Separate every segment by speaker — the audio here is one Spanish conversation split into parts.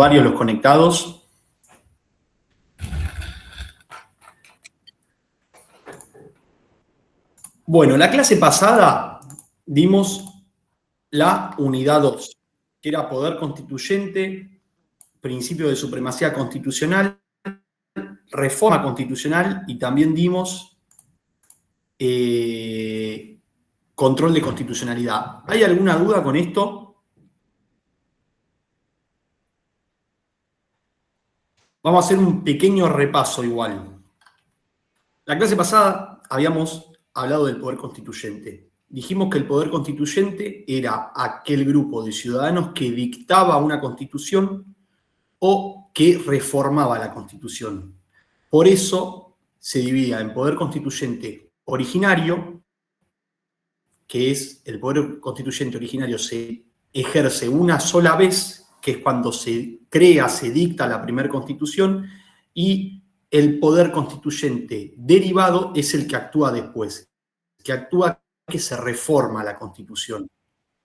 Speaker 1: varios los conectados. Bueno, la clase pasada dimos la unidad 2, que era poder constituyente, principio de supremacía constitucional, reforma constitucional, y también dimos control de constitucionalidad. ¿Hay alguna duda con esto? Vamos a hacer un pequeño repaso igual. La clase pasada habíamos hablado del poder constituyente. Dijimos que el poder constituyente era aquel grupo de ciudadanos que dictaba una constitución o que reformaba la constitución. Por eso se dividía en poder constituyente originario, que es el poder constituyente originario se ejerce una sola vez, que es cuando se crea, se dicta la primera constitución, y el poder constituyente derivado es el que actúa después, que se reforma la constitución.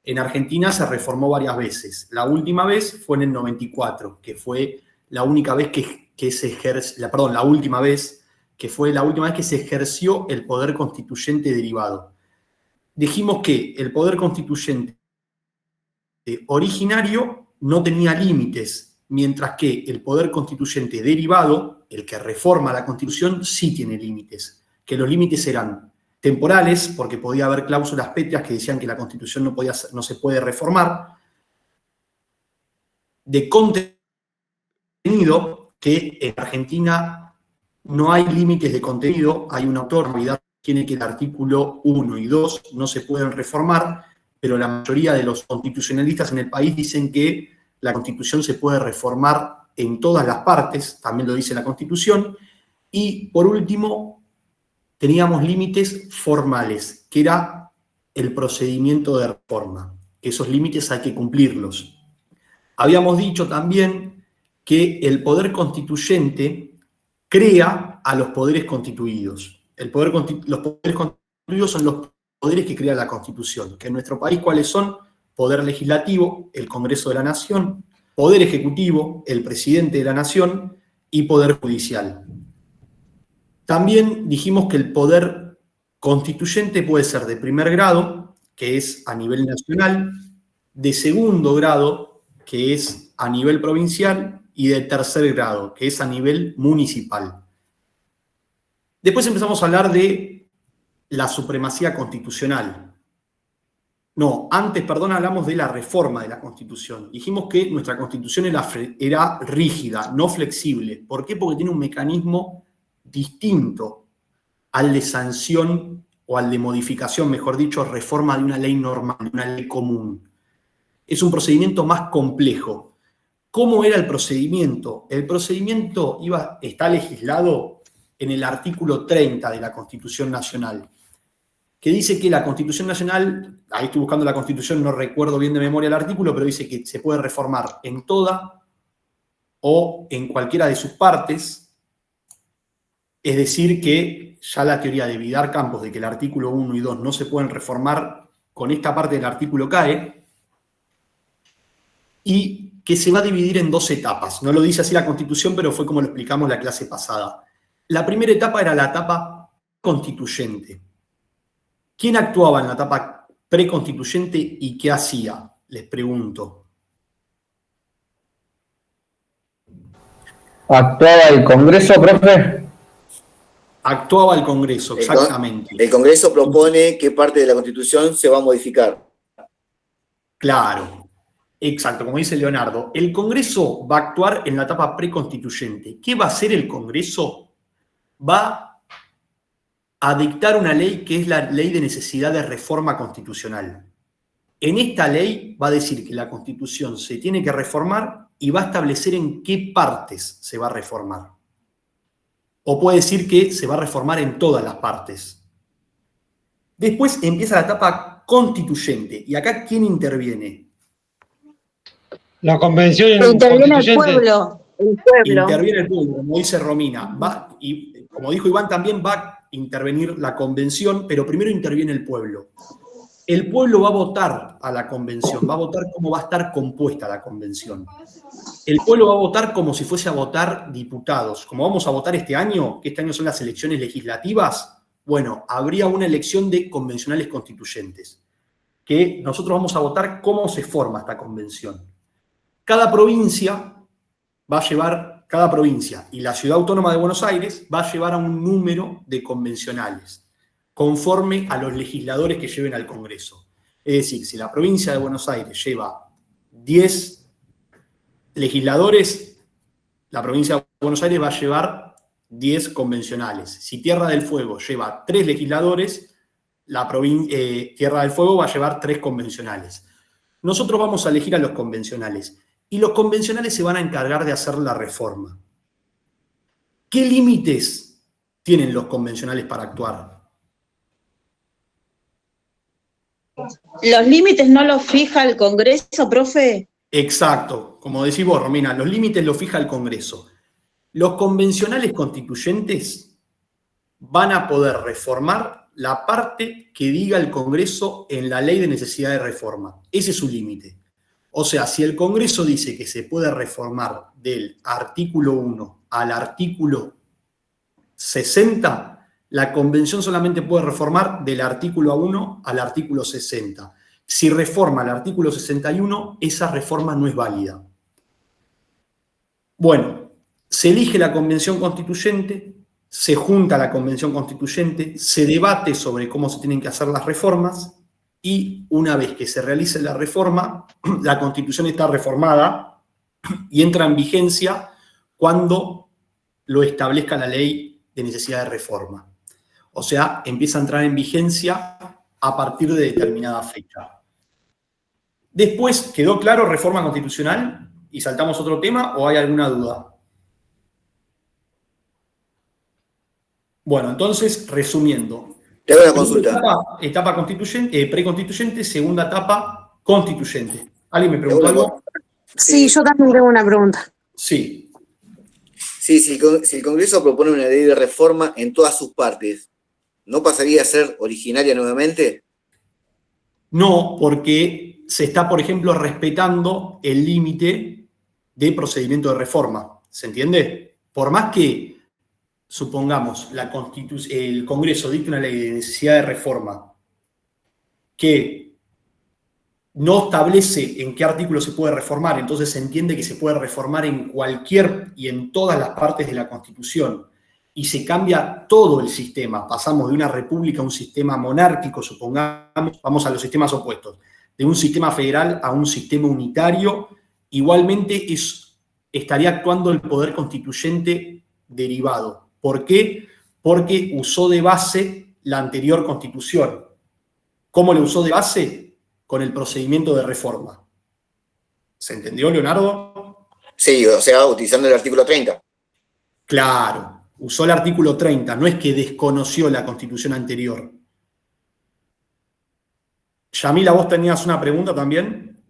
Speaker 1: En Argentina se reformó varias veces. La última vez fue en el 94, que fue la única vez que se ejerce, perdón, la última vez que fue la última vez que se ejerció el poder constituyente derivado. Dijimos que el poder constituyente originario no tenía límites, mientras que el poder constituyente derivado, el que reforma la Constitución, sí tiene límites, que los límites eran temporales, porque podía haber cláusulas pétreas que decían que la Constitución no se puede reformar, de contenido, que en Argentina no hay límites de contenido, hay una autoridad que tiene que el artículo 1 y 2 no se pueden reformar, pero la mayoría de los constitucionalistas en el país dicen que la Constitución se puede reformar en todas las partes, también lo dice la Constitución. Y por último, teníamos límites formales, que era el procedimiento de reforma, que esos límites hay que cumplirlos. Habíamos dicho también que el poder constituyente crea a los poderes constituidos. Los poderes constituidos son los poderes que crea la Constitución, que en nuestro país, ¿cuáles son? Poder legislativo, el Congreso de la Nación; poder ejecutivo, el presidente de la Nación; y poder judicial. También dijimos que el poder constituyente puede ser de primer grado, que es a nivel nacional, de segundo grado, que es a nivel provincial, y de tercer grado, que es a nivel municipal. Después empezamos a hablar de la supremacía constitucional. No, antes, perdón, hablamos de la reforma de la Constitución. Dijimos que nuestra Constitución era rígida, no flexible. ¿Por qué? Porque tiene un mecanismo distinto al de sanción o al de modificación, mejor dicho, reforma de una ley normal, de una ley común. Es un procedimiento más complejo. ¿Cómo era el procedimiento? El procedimiento está legislado en el artículo 30 de la Constitución Nacional, que dice que la Constitución Nacional, ahí estoy buscando la Constitución, no recuerdo bien de memoria el artículo, pero dice que se puede reformar en toda o en cualquiera de sus partes. Es decir, que ya la teoría de Vidar Campos de que el artículo 1 y 2 no se pueden reformar, con esta parte del artículo cae, y que se va a dividir en dos etapas. No lo dice así la Constitución, pero fue como lo explicamos la clase pasada. La primera etapa era la etapa constituyente. ¿Quién actuaba en la etapa preconstituyente y qué hacía? Les pregunto.
Speaker 2: ¿Actuaba el Congreso, profe?
Speaker 1: Actuaba el Congreso, exactamente.
Speaker 3: El Congreso propone qué parte de la Constitución se va a modificar.
Speaker 1: Claro. Exacto, como dice Leonardo, el Congreso va a actuar en la etapa preconstituyente. ¿Qué va a hacer el Congreso? Va a dictar una ley que es la Ley de Necesidad de Reforma Constitucional. En esta ley va a decir que la Constitución se tiene que reformar y va a establecer en qué partes se va a reformar. O puede decir que se va a reformar en todas las partes. Después empieza la etapa constituyente. ¿Y acá quién interviene?
Speaker 4: La convención
Speaker 5: interviene el pueblo.
Speaker 1: Interviene el pueblo, como dice Romina. Y como dijo Iván, también va a intervenir la convención, pero primero interviene el pueblo. El pueblo va a votar a la convención, va a votar cómo va a estar compuesta la convención. El pueblo va a votar como si fuese a votar diputados. Como vamos a votar este año, que este año son las elecciones legislativas, bueno, habría una elección de convencionales constituyentes, que nosotros vamos a votar cómo se forma esta convención. Cada provincia y la Ciudad Autónoma de Buenos Aires va a llevar a un número de convencionales, conforme a los legisladores que lleven al Congreso. Es decir, si la provincia de Buenos Aires lleva 10 legisladores, la provincia de Buenos Aires va a llevar 10 convencionales. Si Tierra del Fuego lleva 3 legisladores, Tierra del Fuego va a llevar 3 convencionales. Nosotros vamos a elegir a los convencionales y los convencionales se van a encargar de hacer la reforma. ¿Qué límites tienen los convencionales para actuar?
Speaker 5: ¿Los límites no los fija el Congreso, profe?
Speaker 1: Exacto, como decís vos, Romina, los límites los fija el Congreso. Los convencionales constituyentes van a poder reformar la parte que diga el Congreso en la ley de necesidad de reforma. Ese es su límite. O sea, si el Congreso dice que se puede reformar del artículo 1 al artículo 60, la Convención solamente puede reformar del artículo 1 al artículo 60. Si reforma el artículo 61, esa reforma no es válida. Bueno, se elige la Convención Constituyente, se junta la Convención Constituyente, se debate sobre cómo se tienen que hacer las reformas y una vez que se realice la reforma, la Constitución está reformada y entra en vigencia cuando lo establezca la ley de necesidad de reforma. O sea, empieza a entrar en vigencia a partir de determinada fecha. Después, ¿quedó claro reforma constitucional? ¿Y saltamos a otro tema o hay alguna duda? Bueno, entonces, resumiendo.
Speaker 3: Te hago una consulta.
Speaker 1: Etapa constituyente, preconstituyente, segunda etapa constituyente. ¿Alguien me preguntó algo?
Speaker 6: Sí, yo también tengo una pregunta.
Speaker 1: Sí.
Speaker 3: Sí, si el Congreso propone una ley de reforma en todas sus partes, ¿no pasaría a ser originaria nuevamente?
Speaker 1: No, porque se está, por ejemplo, respetando el límite de procedimiento de reforma. ¿Se entiende? Por más que, supongamos, el Congreso dicte una ley de necesidad de reforma que no establece en qué artículo se puede reformar, entonces se entiende que se puede reformar en cualquier y en todas las partes de la Constitución, y se cambia todo el sistema, pasamos de una república a un sistema monárquico, supongamos, vamos a los sistemas opuestos, de un sistema federal a un sistema unitario, igualmente estaría actuando el poder constituyente derivado. ¿Por qué? Porque usó de base la anterior Constitución. ¿Cómo le usó de base? Con el procedimiento de reforma. ¿Se entendió, Leonardo?
Speaker 3: Sí, o sea, utilizando el artículo 30.
Speaker 1: Claro, usó el artículo 30, no es que desconoció la Constitución anterior. Yamila, ¿vos tenías una pregunta también?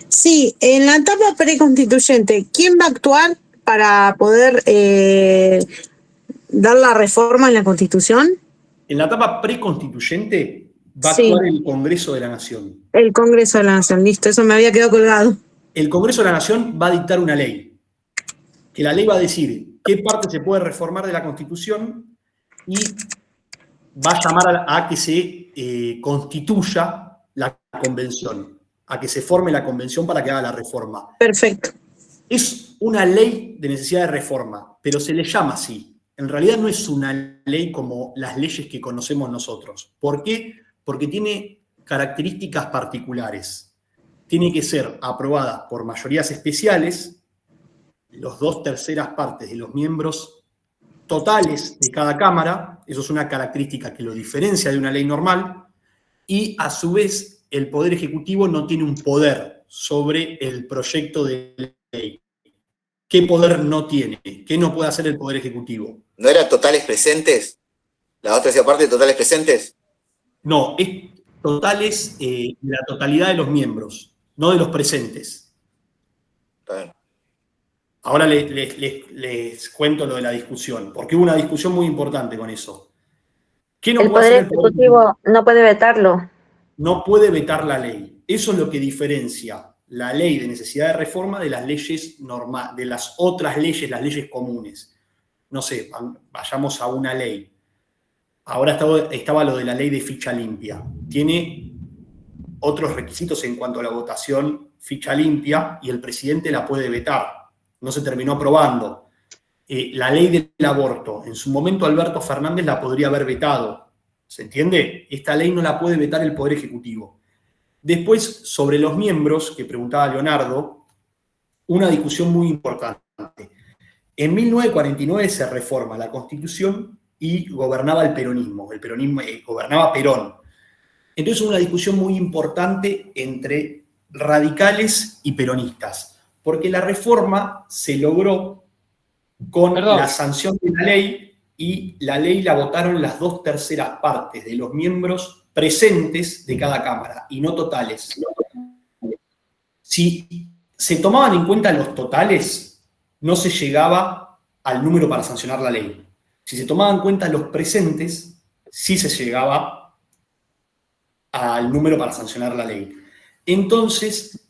Speaker 6: Sí, en la etapa preconstituyente, ¿quién va a actuar para poder dar la reforma en la Constitución?
Speaker 1: En la etapa preconstituyente va a
Speaker 6: Sí.
Speaker 1: actuar el Congreso de la Nación.
Speaker 6: El Congreso de la Nación, listo, eso me había quedado colgado.
Speaker 1: El Congreso de la Nación va a dictar una ley, que la ley va a decir qué parte se puede reformar de la Constitución y va a llamar a que se constituya la convención, a que se forme la convención para que haga la reforma.
Speaker 6: Perfecto.
Speaker 1: Es una ley de necesidad de reforma, pero se le llama así. En realidad no es una ley como las leyes que conocemos nosotros. ¿Por qué? Porque tiene características particulares. Tiene que ser aprobada por mayorías especiales, los 2/3 partes de los miembros totales de cada Cámara, eso es una característica que lo diferencia de una ley normal, y a su vez el Poder Ejecutivo no tiene un poder sobre el proyecto de ley. ¿Qué poder no tiene? ¿Qué no puede hacer el Poder Ejecutivo?
Speaker 3: ¿No era totales presentes? ¿La otra tercera parte de totales presentes?
Speaker 1: No, es totales, la totalidad de los miembros, no de los presentes.
Speaker 3: Está bien.
Speaker 1: Ahora les cuento lo de la discusión, porque hubo una discusión muy importante con eso. ¿Qué no
Speaker 7: El
Speaker 1: puede
Speaker 7: Poder
Speaker 1: hacer el Poder Ejecutivo?
Speaker 7: Ejecutivo no puede vetarlo.
Speaker 1: no puede vetar la ley. Eso es lo que diferencia la ley de necesidad de reforma de las leyes de las otras leyes, las leyes comunes. No sé, vayamos a una ley. Ahora estaba lo de la ley de ficha limpia. Tiene otros requisitos en cuanto a la votación ficha limpia y el presidente la puede vetar. No se terminó aprobando. La ley del aborto, en su momento Alberto Fernández la podría haber vetado. ¿Se entiende? Esta ley no la puede vetar el Poder Ejecutivo. Después, sobre los miembros, que preguntaba Leonardo, una discusión muy importante. En 1949 se reforma la Constitución y gobernaba el peronismo. Gobernaba Perón. Entonces, una discusión muy importante entre radicales y peronistas, porque la reforma se logró con la sanción de la ley, y la ley la votaron las 2/3 partes de los miembros presentes de cada Cámara, y no totales. Si se tomaban en cuenta los totales, no se llegaba al número para sancionar la ley. Si se tomaban en cuenta los presentes, sí se llegaba al número para sancionar la ley. Entonces,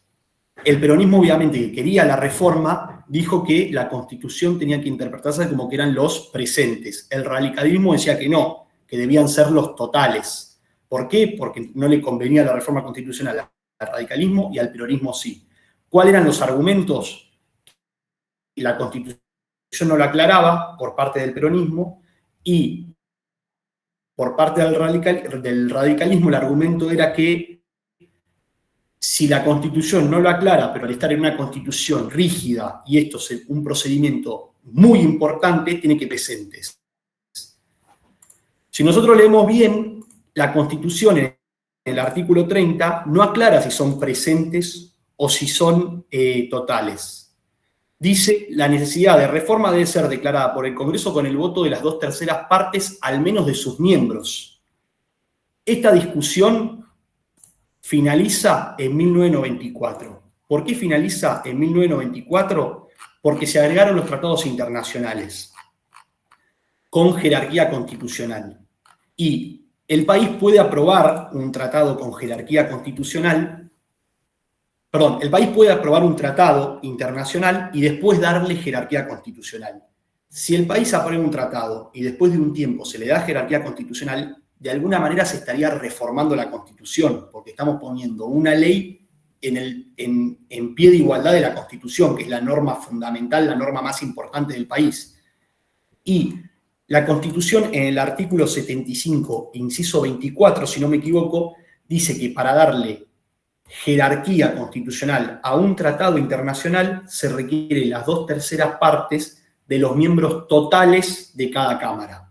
Speaker 1: el peronismo, obviamente, que quería la reforma, dijo que la Constitución tenía que interpretarse como que eran los presentes. El radicalismo decía que no, que debían ser los totales. ¿Por qué? Porque no le convenía la reforma constitucional al radicalismo y al peronismo sí. ¿Cuáles eran los argumentos? La Constitución no la aclaraba por parte del peronismo, y por parte del radicalismo el argumento era que si la Constitución no lo aclara, pero al estar en una Constitución rígida, y esto es un procedimiento muy importante, tiene que presentes. Si nosotros leemos bien, la Constitución en el artículo 30 no aclara si son presentes o si son totales. Dice, la necesidad de reforma debe ser declarada por el Congreso con el voto de las 2/3 partes, al menos de sus miembros. Esta discusión finaliza en 1994. ¿Por qué finaliza en 1994? Porque se agregaron los tratados internacionales con jerarquía constitucional. Y el país puede aprobar un tratado con jerarquía constitucional. Perdón, el país puede aprobar un tratado internacional y después darle jerarquía constitucional. Si el país aprueba un tratado y después de un tiempo se le da jerarquía constitucional, de alguna manera se estaría reformando la Constitución, porque estamos poniendo una ley en pie de igualdad de la Constitución, que es la norma fundamental, la norma más importante del país. Y la Constitución, en el artículo 75, inciso 24, si no me equivoco, dice que para darle jerarquía constitucional a un tratado internacional se requiere las 2/3 partes de los miembros totales de cada Cámara.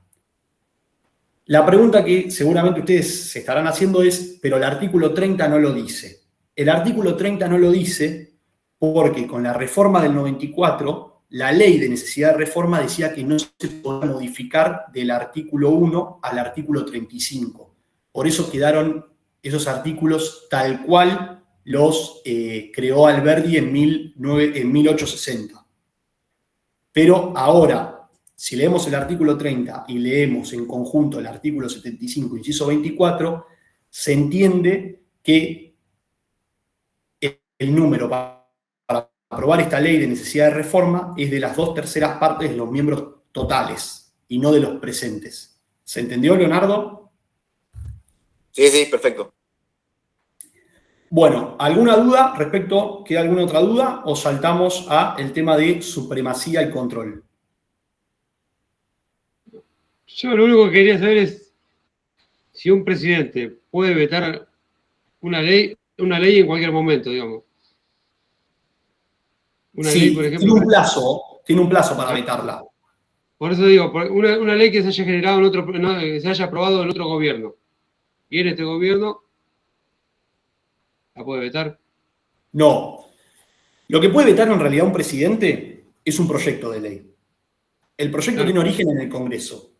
Speaker 1: La pregunta que seguramente ustedes se estarán haciendo es, pero el artículo 30 no lo dice. El artículo 30 no lo dice porque con la reforma del 94, la ley de necesidad de reforma decía que no se podía modificar del artículo 1 al artículo 35. Por eso quedaron esos artículos tal cual los creó Alberdi en 1860. Pero ahora, si leemos el artículo 30 y leemos en conjunto el artículo 75, inciso 24, se entiende que el número para aprobar esta ley de necesidad de reforma es de las 2/3 partes de los miembros totales y no de los presentes. ¿Se entendió, Leonardo?
Speaker 3: Sí, perfecto.
Speaker 1: Bueno, ¿alguna duda respecto? ¿Queda alguna otra duda? ¿O saltamos al tema de supremacía y control?
Speaker 4: Yo lo único que quería saber es si un presidente puede vetar una ley en cualquier momento, digamos. Una
Speaker 1: Sí,
Speaker 4: ley, por ejemplo,
Speaker 1: tiene un plazo para vetarla.
Speaker 4: por eso digo, una ley que se haya generado que se haya aprobado en otro gobierno. Y en este gobierno ¿la puede vetar?
Speaker 1: No. Lo que puede vetar en realidad un presidente es un proyecto de ley. El proyecto tiene origen en el Congreso.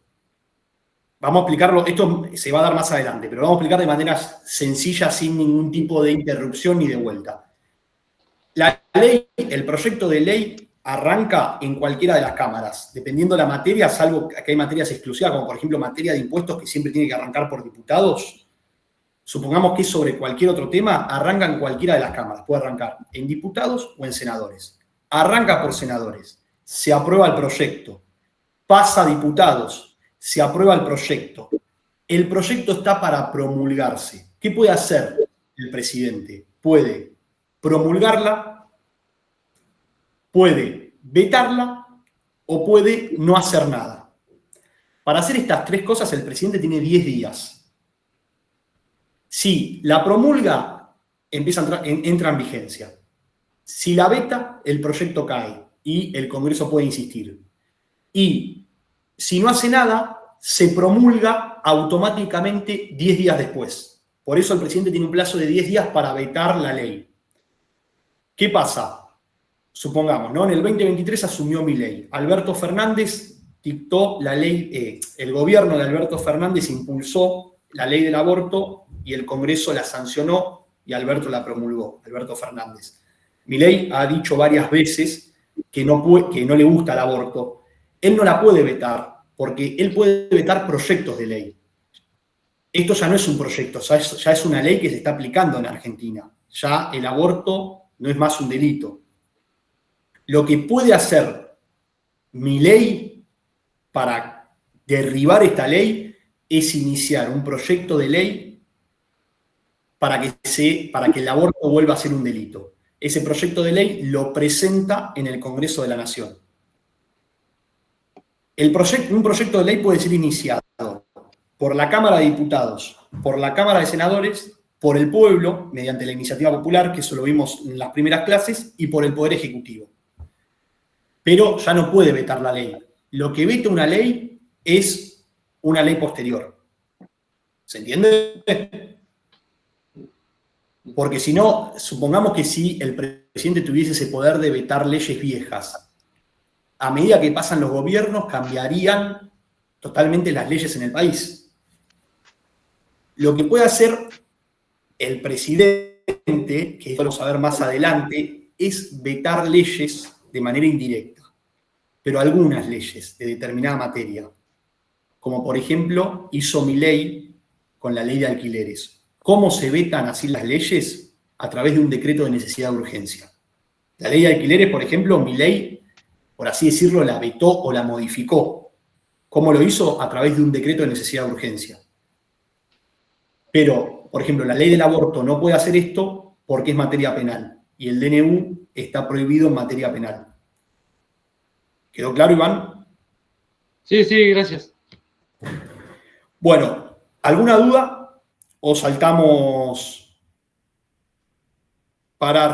Speaker 1: Vamos a explicarlo, esto se va a dar más adelante, pero vamos a explicar de manera sencilla, sin ningún tipo de interrupción ni de vuelta. La ley, el proyecto de ley arranca en cualquiera de las cámaras, dependiendo de la materia, salvo que hay materias exclusivas, como por ejemplo materia de impuestos que siempre tiene que arrancar por diputados. supongamos que es sobre cualquier otro tema, arranca en cualquiera de las cámaras, puede arrancar en diputados o en senadores. Arranca por senadores, se aprueba el proyecto, pasa a diputados, se aprueba el proyecto está para promulgarse. ¿Qué puede hacer el presidente? Puede promulgarla, puede vetarla o puede no hacer nada. Para hacer estas tres cosas, el presidente tiene 10 días. Si la promulga, entra en vigencia. Si la veta, el proyecto cae y el Congreso puede insistir. Y si no hace nada, se promulga automáticamente 10 días después. Por eso el presidente tiene un plazo de 10 días para vetar la ley. ¿Qué pasa? Supongamos, ¿no? En el 2023 asumió Milei. Alberto Fernández dictó la ley, el gobierno de Alberto Fernández impulsó la ley del aborto y el Congreso la sancionó y Alberto la promulgó, Alberto Fernández. Milei ha dicho varias veces que no le gusta el aborto. Él no la puede vetar, porque él puede vetar proyectos de ley. Esto ya no es un proyecto, ya es una ley que se está aplicando en Argentina. Ya el aborto no es más un delito. Lo que puede hacer Milei para derribar esta ley es iniciar un proyecto de ley para que el aborto vuelva a ser un delito. Ese proyecto de ley lo presenta en el Congreso de la Nación. Un proyecto de ley puede ser iniciado por la Cámara de Diputados, por la Cámara de Senadores, por el pueblo, mediante la iniciativa popular, que eso lo vimos en las primeras clases, y por el Poder Ejecutivo. Pero ya no puede vetar la ley. Lo que veta una ley es una ley posterior. ¿Se entiende? Porque si no, supongamos que si el presidente tuviese ese poder de vetar leyes viejas, a medida que pasan los gobiernos, cambiarían totalmente las leyes en el país. Lo que puede hacer el presidente, que vamos a ver más adelante, es vetar leyes de manera indirecta, pero algunas leyes de determinada materia, como por ejemplo hizo Milei con la ley de alquileres. ¿Cómo se vetan así las leyes? A través de un decreto de necesidad de urgencia. La ley de alquileres, por ejemplo, Milei, por así decirlo, la vetó o la modificó. ¿Cómo lo hizo? A través de un decreto de necesidad de urgencia. Pero, por ejemplo, la ley del aborto no puede hacer esto porque es materia penal. Y el DNU está prohibido en materia penal. ¿Quedó claro, Iván?
Speaker 4: Sí, sí, gracias.
Speaker 1: Bueno, ¿alguna duda? ¿O saltamos para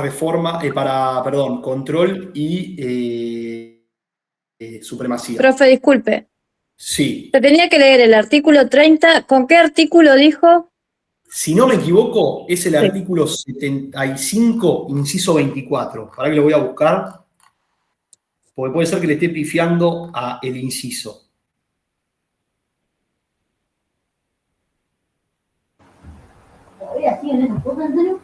Speaker 1: control y supremacía?
Speaker 7: Profe, disculpe.
Speaker 1: Sí.
Speaker 7: Se tenía que leer el artículo 30. ¿Con qué artículo dijo?
Speaker 1: Si no me equivoco, es el artículo 75, inciso 24. Para que lo voy a buscar, porque puede ser que le esté pifiando a el inciso.
Speaker 8: ¿Todavía siguen esas cosas, en serio?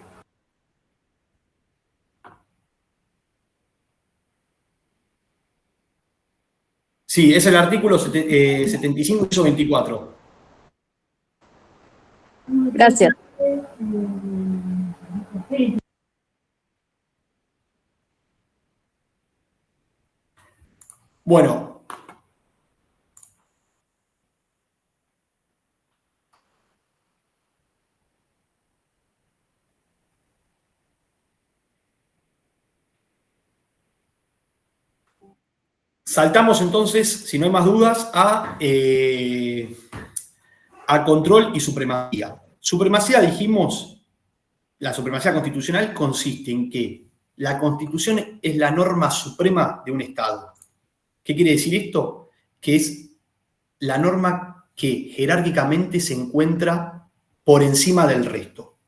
Speaker 1: Sí, es el artículo 75, inciso 24.
Speaker 7: Gracias.
Speaker 1: Bueno. Saltamos entonces, si no hay más dudas, a control y supremacía. Supremacía, dijimos, la supremacía constitucional consiste en que la Constitución es la norma suprema de un Estado. ¿Qué quiere decir esto? Que es la norma que jerárquicamente se encuentra por encima del resto.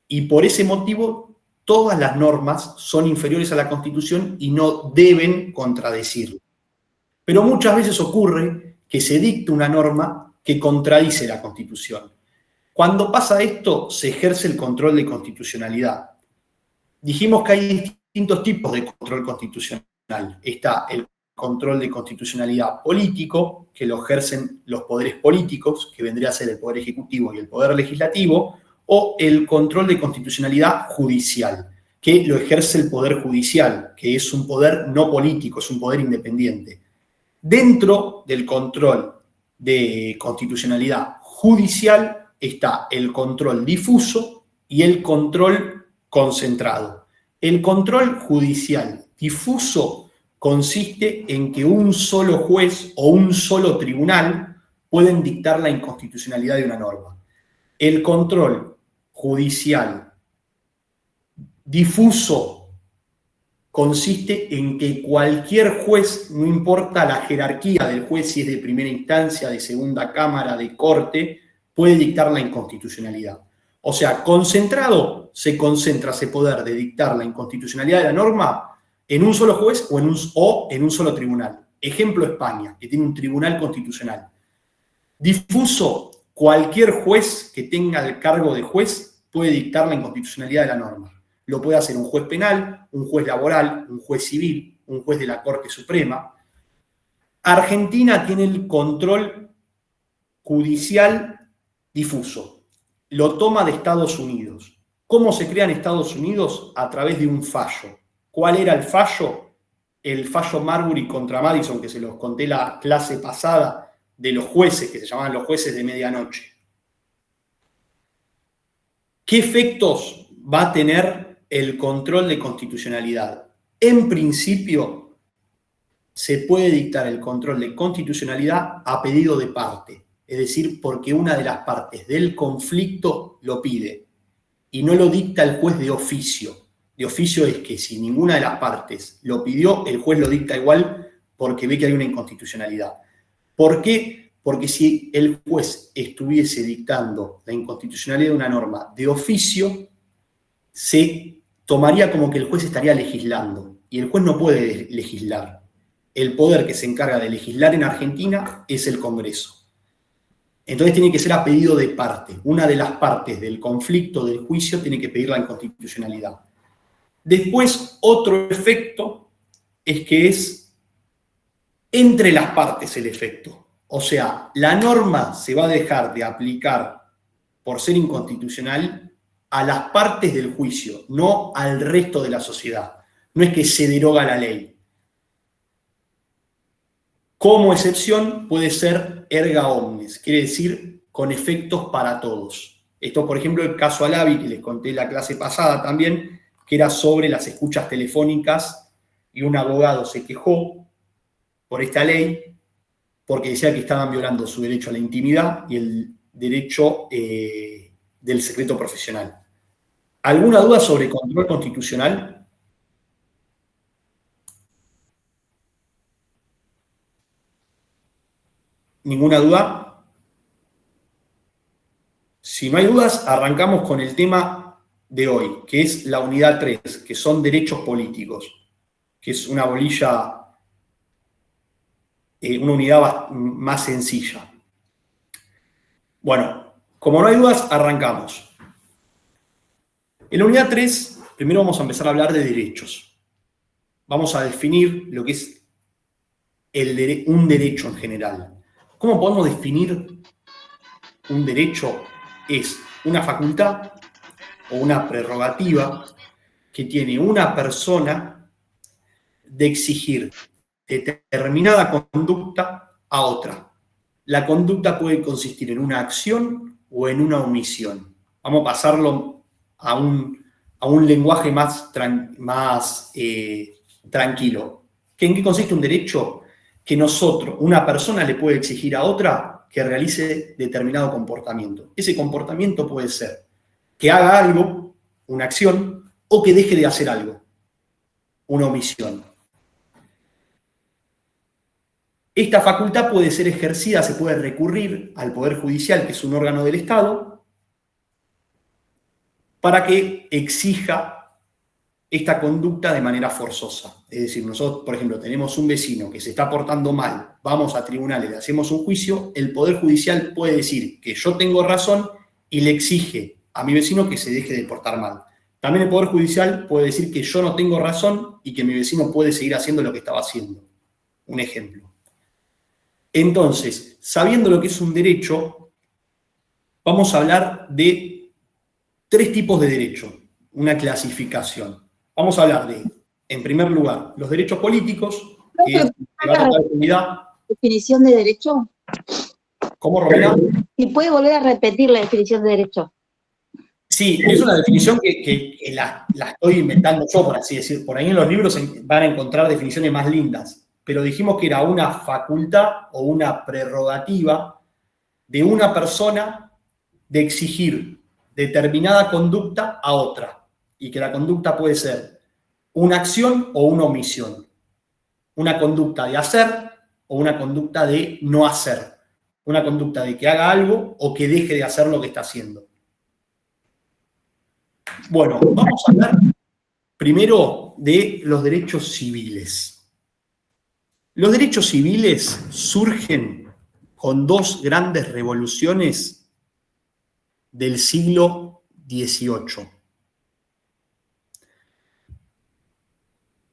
Speaker 1: Y por ese motivo, todas las normas son inferiores a la Constitución y no deben contradecirla. Pero muchas veces ocurre que se dicta una norma que contradice la Constitución. Cuando pasa esto, se ejerce el control de constitucionalidad. Dijimos que hay distintos tipos de control constitucional. Está el control de constitucionalidad político, que lo ejercen los poderes políticos, que vendría a ser el Poder Ejecutivo y el Poder Legislativo, o el control de constitucionalidad judicial, que lo ejerce el Poder Judicial, que es un poder no político, es un poder independiente. Dentro del control de constitucionalidad judicial está el control difuso y el control concentrado. El control judicial difuso consiste en que un solo juez o un solo tribunal pueden dictar la inconstitucionalidad de una norma. El control judicial difuso consiste en que cualquier juez, no importa la jerarquía del juez, si es de primera instancia, de segunda cámara, de corte, puede dictar la inconstitucionalidad. O sea, concentrado, se concentra ese poder de dictar la inconstitucionalidad de la norma en un solo juez o en un solo tribunal. Ejemplo, España, que tiene un tribunal constitucional. Difuso, cualquier juez que tenga el cargo de juez puede dictar la inconstitucionalidad de la norma. Lo puede hacer un juez penal, un juez laboral, un juez civil, un juez de la Corte Suprema. Argentina tiene el control judicial difuso. Lo toma de Estados Unidos. ¿Cómo se crea en Estados Unidos? A través de un fallo. ¿Cuál era el fallo? El fallo Marbury contra Madison, que se los conté la clase pasada, de los jueces, que se llamaban los jueces de medianoche. ¿Qué efectos va a tener el control de constitucionalidad? En principio, se puede dictar el control de constitucionalidad a pedido de parte, es decir, porque una de las partes del conflicto lo pide y no lo dicta el juez de oficio. De oficio es que si ninguna de las partes lo pidió, el juez lo dicta igual porque ve que hay una inconstitucionalidad. ¿Por qué? Porque si el juez estuviese dictando la inconstitucionalidad de una norma de oficio, se tomaría como que el juez estaría legislando, y el juez no puede legislar. El poder que se encarga de legislar en Argentina es el Congreso. Entonces tiene que ser a pedido de parte. Una de las partes del conflicto, del juicio, tiene que pedir la inconstitucionalidad. Después, otro efecto es que es entre las partes el efecto. O sea, la norma se va a dejar de aplicar por ser inconstitucional a las partes del juicio, no al resto de la sociedad. No es que se deroga la ley. Como excepción puede ser erga omnes, quiere decir con efectos para todos. Esto, por ejemplo, el caso Alavi, que les conté en la clase pasada también, que era sobre las escuchas telefónicas, y un abogado se quejó por esta ley porque decía que estaban violando su derecho a la intimidad y el derecho del secreto profesional. ¿Alguna duda sobre control constitucional? ¿Ninguna duda? Si no hay dudas, arrancamos con el tema de hoy, que es la unidad 3, que son derechos políticos, que es una bolilla, una unidad más sencilla. Bueno, como no hay dudas, arrancamos. En la unidad 3, primero vamos a empezar a hablar de derechos. Vamos a definir lo que es un derecho en general. ¿Cómo podemos definir un derecho? Es una facultad o una prerrogativa que tiene una persona de exigir determinada conducta a otra. La conducta puede consistir en una acción o en una omisión. Vamos a pasarlo a un lenguaje más tranquilo. ¿En qué consiste un derecho? Que una persona le puede exigir a otra que realice determinado comportamiento. Ese comportamiento puede ser que haga algo, una acción, o que deje de hacer algo, una omisión. Esta facultad puede ser ejercida, se puede recurrir al Poder Judicial, que es un órgano del Estado, para que exija esta conducta de manera forzosa. Es decir, nosotros, por ejemplo, tenemos un vecino que se está portando mal, vamos a tribunales, le hacemos un juicio, el Poder Judicial puede decir que yo tengo razón y le exige a mi vecino que se deje de portar mal. También el Poder Judicial puede decir que yo no tengo razón y que mi vecino puede seguir haciendo lo que estaba haciendo. Un ejemplo. Entonces, sabiendo lo que es un derecho, vamos a hablar de tres tipos de derecho, una clasificación. Vamos a hablar de, en primer lugar, los derechos políticos, que es la unidad.
Speaker 8: ¿Definición de derecho?
Speaker 1: ¿Cómo, Romina?
Speaker 8: ¿Y puede volver a repetir la definición de derecho?
Speaker 1: Sí, es una definición que la estoy inventando yo, por así decir. Por ahí en los libros van a encontrar definiciones más lindas, pero dijimos que era una facultad o una prerrogativa de una persona de exigir determinada conducta a otra, y que la conducta puede ser una acción o una omisión, una conducta de hacer o una conducta de no hacer, una conducta de que haga algo o que deje de hacer lo que está haciendo. Bueno, vamos a hablar primero de los derechos civiles. Los derechos civiles surgen con dos grandes revoluciones del siglo XVIII.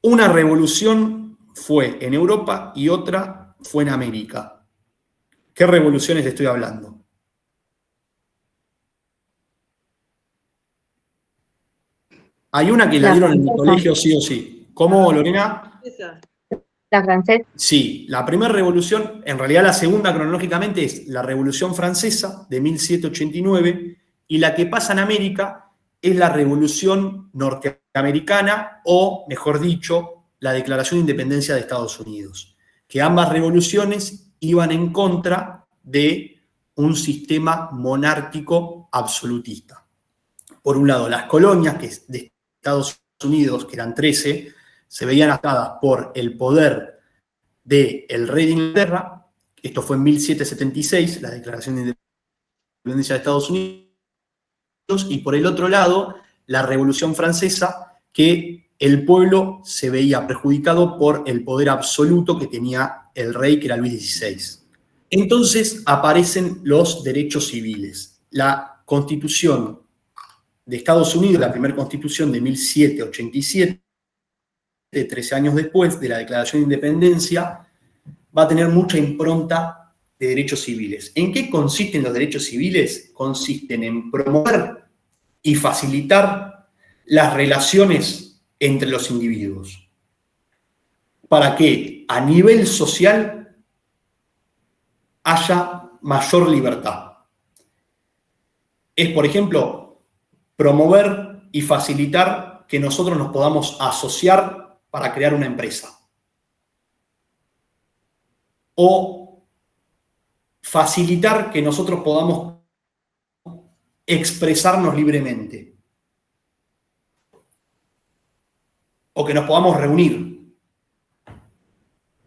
Speaker 1: Una revolución fue en Europa y otra fue en América. ¿Qué revoluciones estoy hablando? Hay una que la dieron en el colegio sí o sí. ¿Cómo, Lorena?
Speaker 7: La francesa.
Speaker 1: Sí, la primera revolución, en realidad la segunda cronológicamente es la Revolución Francesa de 1789, y la que pasa en América es la Revolución Norteamericana, o mejor dicho, la Declaración de Independencia de Estados Unidos, que ambas revoluciones iban en contra de un sistema monárquico absolutista. Por un lado, las colonias de Estados Unidos, que eran 13, se veían atadas por el poder del rey de Inglaterra. Esto fue en 1776, la Declaración de Independencia de Estados Unidos, y por el otro lado, la Revolución Francesa, que el pueblo se veía perjudicado por el poder absoluto que tenía el rey, que era Luis XVI. Entonces aparecen los derechos civiles. La Constitución de Estados Unidos, la primera Constitución de 1787, 13 años después de la Declaración de Independencia, va a tener mucha impronta de derechos civiles. ¿En qué consisten los derechos civiles? Consisten en promover y facilitar las relaciones entre los individuos, para que a nivel social haya mayor libertad. Es, por ejemplo, promover y facilitar que nosotros nos podamos asociar para crear una empresa. O facilitar que nosotros podamos expresarnos libremente. O que nos podamos reunir.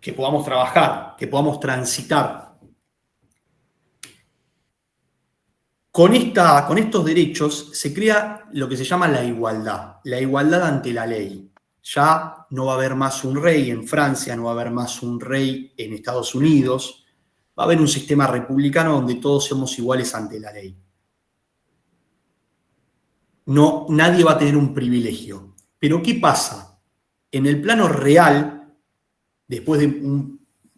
Speaker 1: Que podamos trabajar, que podamos transitar. Con estos derechos se crea lo que se llama la igualdad ante la ley. Ya no va a haber más un rey en Francia, no va a haber más un rey en Estados Unidos, va a haber un sistema republicano donde todos somos iguales ante la ley. No, nadie va a tener un privilegio. Pero ¿qué pasa? En el plano real, después de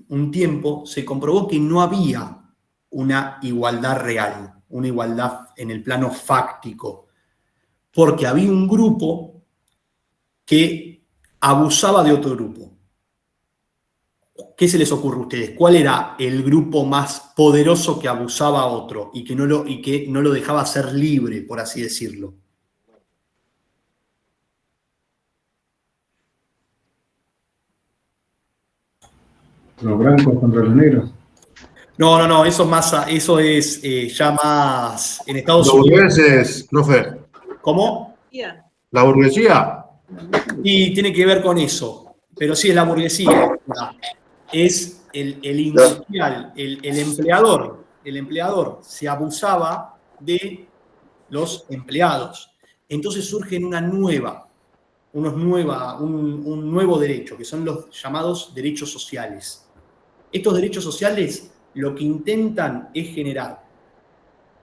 Speaker 1: un tiempo, se comprobó que no había una igualdad real, una igualdad en el plano fáctico, porque había un grupo que abusaba de otro grupo. ¿Qué se les ocurre a ustedes? ¿Cuál era el grupo más poderoso que abusaba a otro y que no lo dejaba ser libre, por así decirlo?
Speaker 9: Los blancos contra los negros.
Speaker 1: No, eso es ya más en Estados
Speaker 10: Los
Speaker 1: Unidos.
Speaker 10: burgueses, profe.
Speaker 1: ¿Cómo?
Speaker 10: ¿La burguesía?
Speaker 1: Y tiene que ver con eso, pero sí es la burguesía. Es el industrial, el empleador. El empleador se abusaba de los empleados. Entonces surge un nuevo derecho, que son los llamados derechos sociales. Estos derechos sociales lo que intentan es generar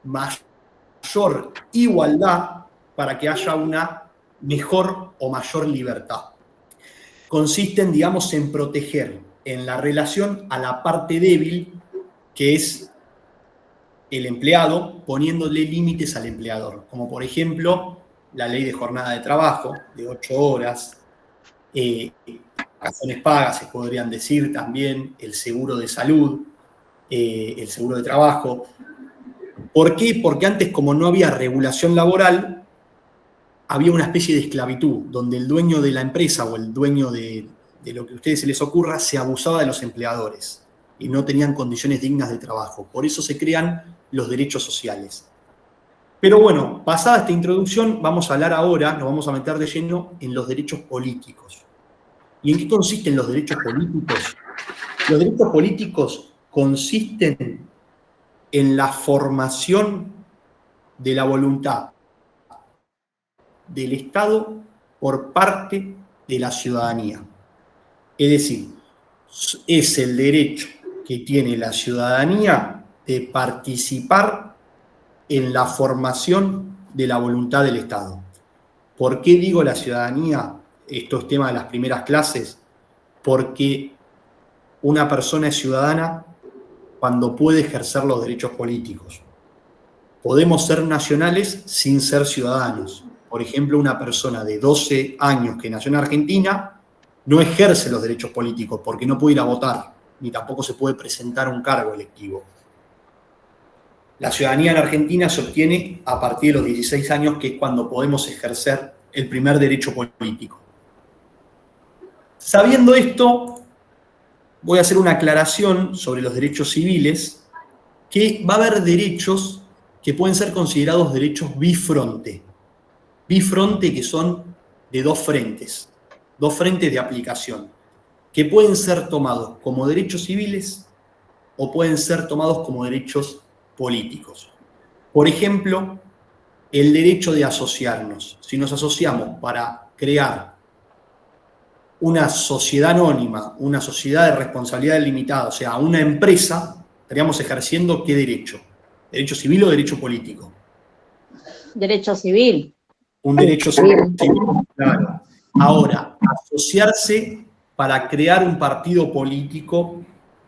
Speaker 1: mayor igualdad para que haya una mejor o mayor libertad. Consisten, digamos, en proteger en la relación a la parte débil, que es el empleado poniéndole límites al empleador, como por ejemplo la ley de jornada de trabajo de 8 horas, vacaciones pagas, se podrían decir también, el seguro de salud, el seguro de trabajo. ¿Por qué? Porque antes, como no había regulación laboral, había una especie de esclavitud, donde el dueño de la empresa o el dueño de lo que a ustedes se les ocurra se abusaba de los empleadores y no tenían condiciones dignas de trabajo. Por eso se crean los derechos sociales. Pero bueno, pasada esta introducción, vamos a hablar ahora, nos vamos a meter de lleno en los derechos políticos. ¿Y en qué consisten los derechos políticos? Los derechos políticos consisten en la formación de la voluntad del Estado por parte de la ciudadanía. Es decir, es el derecho que tiene la ciudadanía de participar en la formación de la voluntad del Estado. ¿Por qué digo la ciudadanía? Esto es tema de las primeras clases. Porque una persona es ciudadana cuando puede ejercer los derechos políticos. Podemos ser nacionales sin ser ciudadanos. Por ejemplo, una persona de 12 años que nació en Argentina no ejerce los derechos políticos porque no puede ir a votar, ni tampoco se puede presentar a un cargo electivo. La ciudadanía en Argentina se obtiene a partir de los 16 años, que es cuando podemos ejercer el primer derecho político. Sabiendo esto, voy a hacer una aclaración sobre los derechos civiles, que va a haber derechos que pueden ser considerados derechos bifronte. Bifronte, que son de dos frentes de aplicación, que pueden ser tomados como derechos civiles o pueden ser tomados como derechos políticos. Por ejemplo, el derecho de asociarnos. Si nos asociamos para crear una sociedad anónima, una sociedad de responsabilidad limitada, o sea, una empresa, estaríamos ejerciendo ¿qué derecho? ¿Derecho civil o derecho político?
Speaker 5: Derecho civil.
Speaker 1: Un derecho civil, claro. Ahora, asociarse para crear un partido político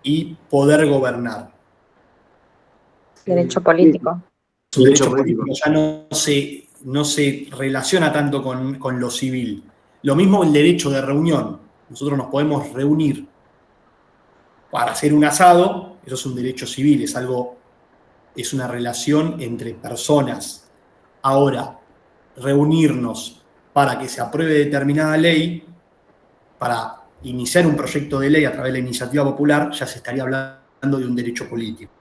Speaker 1: y poder gobernar.
Speaker 7: Derecho político.
Speaker 1: Su derecho político ya no se relaciona tanto con lo civil. Lo mismo el derecho de reunión. Nosotros nos podemos reunir para hacer un asado, eso es un derecho civil, es una relación entre personas. Ahora, reunirnos para que se apruebe determinada ley, para iniciar un proyecto de ley a través de la iniciativa popular, ya se estaría hablando de un derecho político.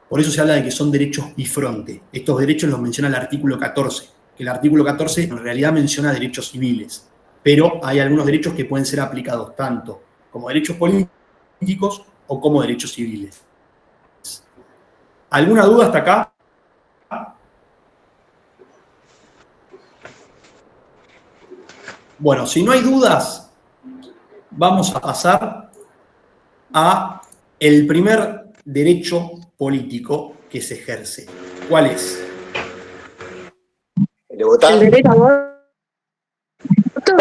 Speaker 1: Por eso se habla de que son derechos bifronte. Estos derechos los menciona el artículo 14, que el artículo 14 en realidad menciona derechos civiles, pero hay algunos derechos que pueden ser aplicados tanto como derechos políticos o como derechos civiles. ¿Alguna duda hasta acá? Bueno, si no hay dudas, vamos a pasar a el primer derecho político que se ejerce. ¿Cuál es?
Speaker 3: ¿El de votar?
Speaker 5: El derecho a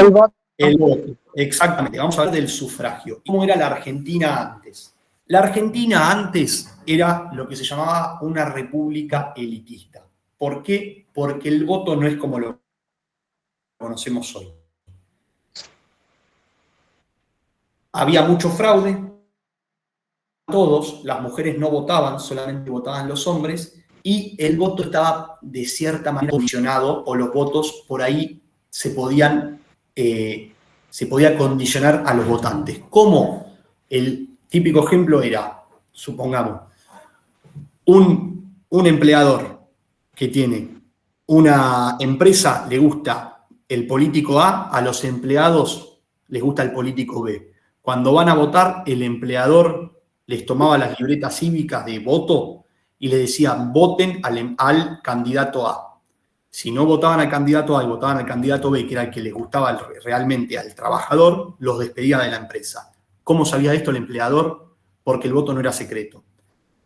Speaker 5: voto.
Speaker 1: El voto, exactamente. Vamos a hablar del sufragio. ¿Cómo era la Argentina antes? La Argentina antes era lo que se llamaba una república elitista. ¿Por qué? Porque el voto no es como lo conocemos hoy. Había mucho fraude. Todos, las mujeres no votaban, solamente votaban los hombres, y el voto estaba de cierta manera condicionado, o los votos por ahí se podía condicionar a los votantes. ¿Cómo? El típico ejemplo era, supongamos, un empleador que tiene una empresa, le gusta el político A los empleados les gusta el político B. Cuando van a votar, el empleador les tomaba las libretas cívicas de voto y les decía, voten al candidato A. Si no votaban al candidato A y votaban al candidato B, que era el que les gustaba realmente al trabajador, los despedía de la empresa. ¿Cómo sabía esto el empleador? Porque el voto no era secreto.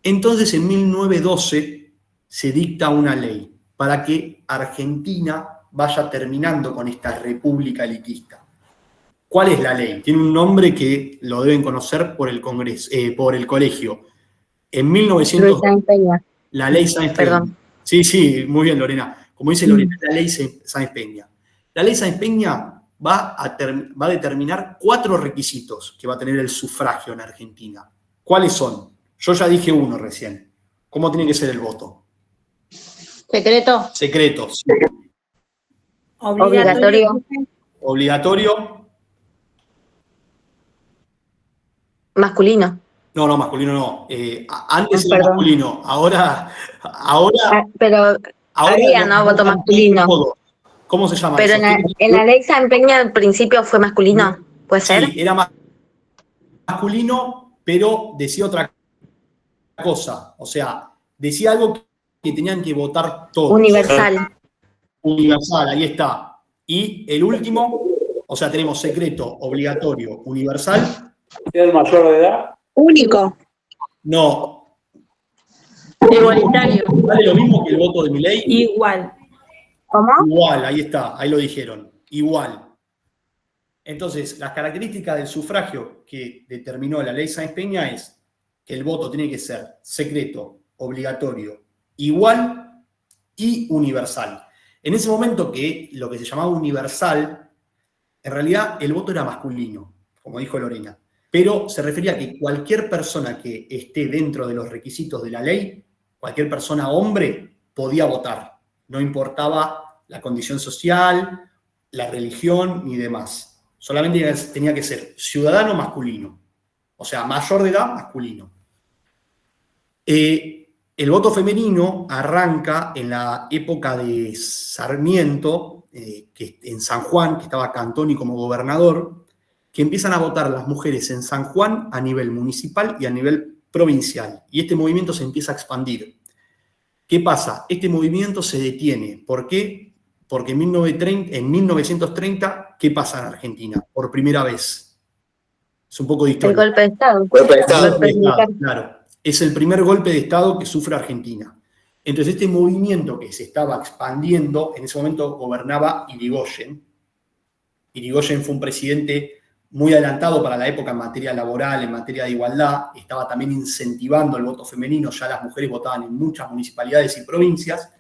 Speaker 1: Entonces, en 1912 se dicta una ley para que Argentina vaya terminando con esta república elitista. ¿Cuál es la ley? Tiene un nombre que lo deben conocer por el Congreso, por el colegio. En 1900,
Speaker 7: Luis Sáenz Peña.
Speaker 1: la ley Sáenz Peña.
Speaker 7: Perdón.
Speaker 1: Sí, muy bien, Lorena. Como dice Lorena, la ley Sáenz Peña. La ley Sáenz Peña va a determinar 4 requisitos que va a tener el sufragio en Argentina. ¿Cuáles son? Yo ya dije uno recién. ¿Cómo tiene que ser el voto?
Speaker 5: Secreto.
Speaker 1: Secreto. Sí.
Speaker 7: Obligatorio.
Speaker 1: Obligatorio.
Speaker 7: Masculino.
Speaker 1: No, masculino no. Antes era
Speaker 7: Perdón.
Speaker 1: masculino. Ahora
Speaker 7: Pero había, ¿no? Voto masculino.
Speaker 1: todos. ¿Cómo se llama
Speaker 7: Pero
Speaker 1: eso?
Speaker 7: en la ley Sáenz Peña al principio fue masculino. ¿Puede ser?
Speaker 1: Sí, era masculino, pero decía otra cosa. O sea, decía algo que tenían que votar todos.
Speaker 7: Universal.
Speaker 1: Universal, ahí está. Y el último, o sea, tenemos secreto, obligatorio, universal.
Speaker 2: ¿Es mayor de edad?
Speaker 6: Único.
Speaker 1: No.
Speaker 5: Igualitario.
Speaker 1: ¿Vale lo mismo que el voto de Milei?
Speaker 5: Igual.
Speaker 7: ¿Cómo?
Speaker 1: Igual, ahí está, ahí lo dijeron. Igual. Entonces, las características del sufragio que determinó la ley Sáenz Peña es que el voto tiene que ser secreto, obligatorio, igual y universal. En ese momento que lo que se llamaba universal, en realidad el voto era masculino, como dijo Lorena, pero se refería a que cualquier persona que esté dentro de los requisitos de la ley, cualquier persona hombre, podía votar. No importaba la condición social, la religión ni demás. Solamente tenía que ser ciudadano masculino. O sea, mayor de edad masculino. El voto femenino arranca en la época de Sarmiento, que en San Juan, que estaba Cantoni como gobernador, que empiezan a votar las mujeres en San Juan a nivel municipal y a nivel provincial. Y este movimiento se empieza a expandir. ¿Qué pasa? Este movimiento se detiene. ¿Por qué? Porque en 1930, ¿qué pasa en Argentina? Por primera vez. Es un poco de historia.
Speaker 7: El golpe de Estado.
Speaker 3: Golpe de Estado.
Speaker 1: Golpe de Estado, claro. Es el primer golpe de Estado que sufre Argentina. Entonces, este movimiento que se estaba expandiendo, en ese momento gobernaba Irigoyen. Irigoyen fue un presidente muy adelantado para la época en materia laboral, en materia de igualdad. Estaba también incentivando el voto femenino. Ya las mujeres votaban en muchas municipalidades y provincias.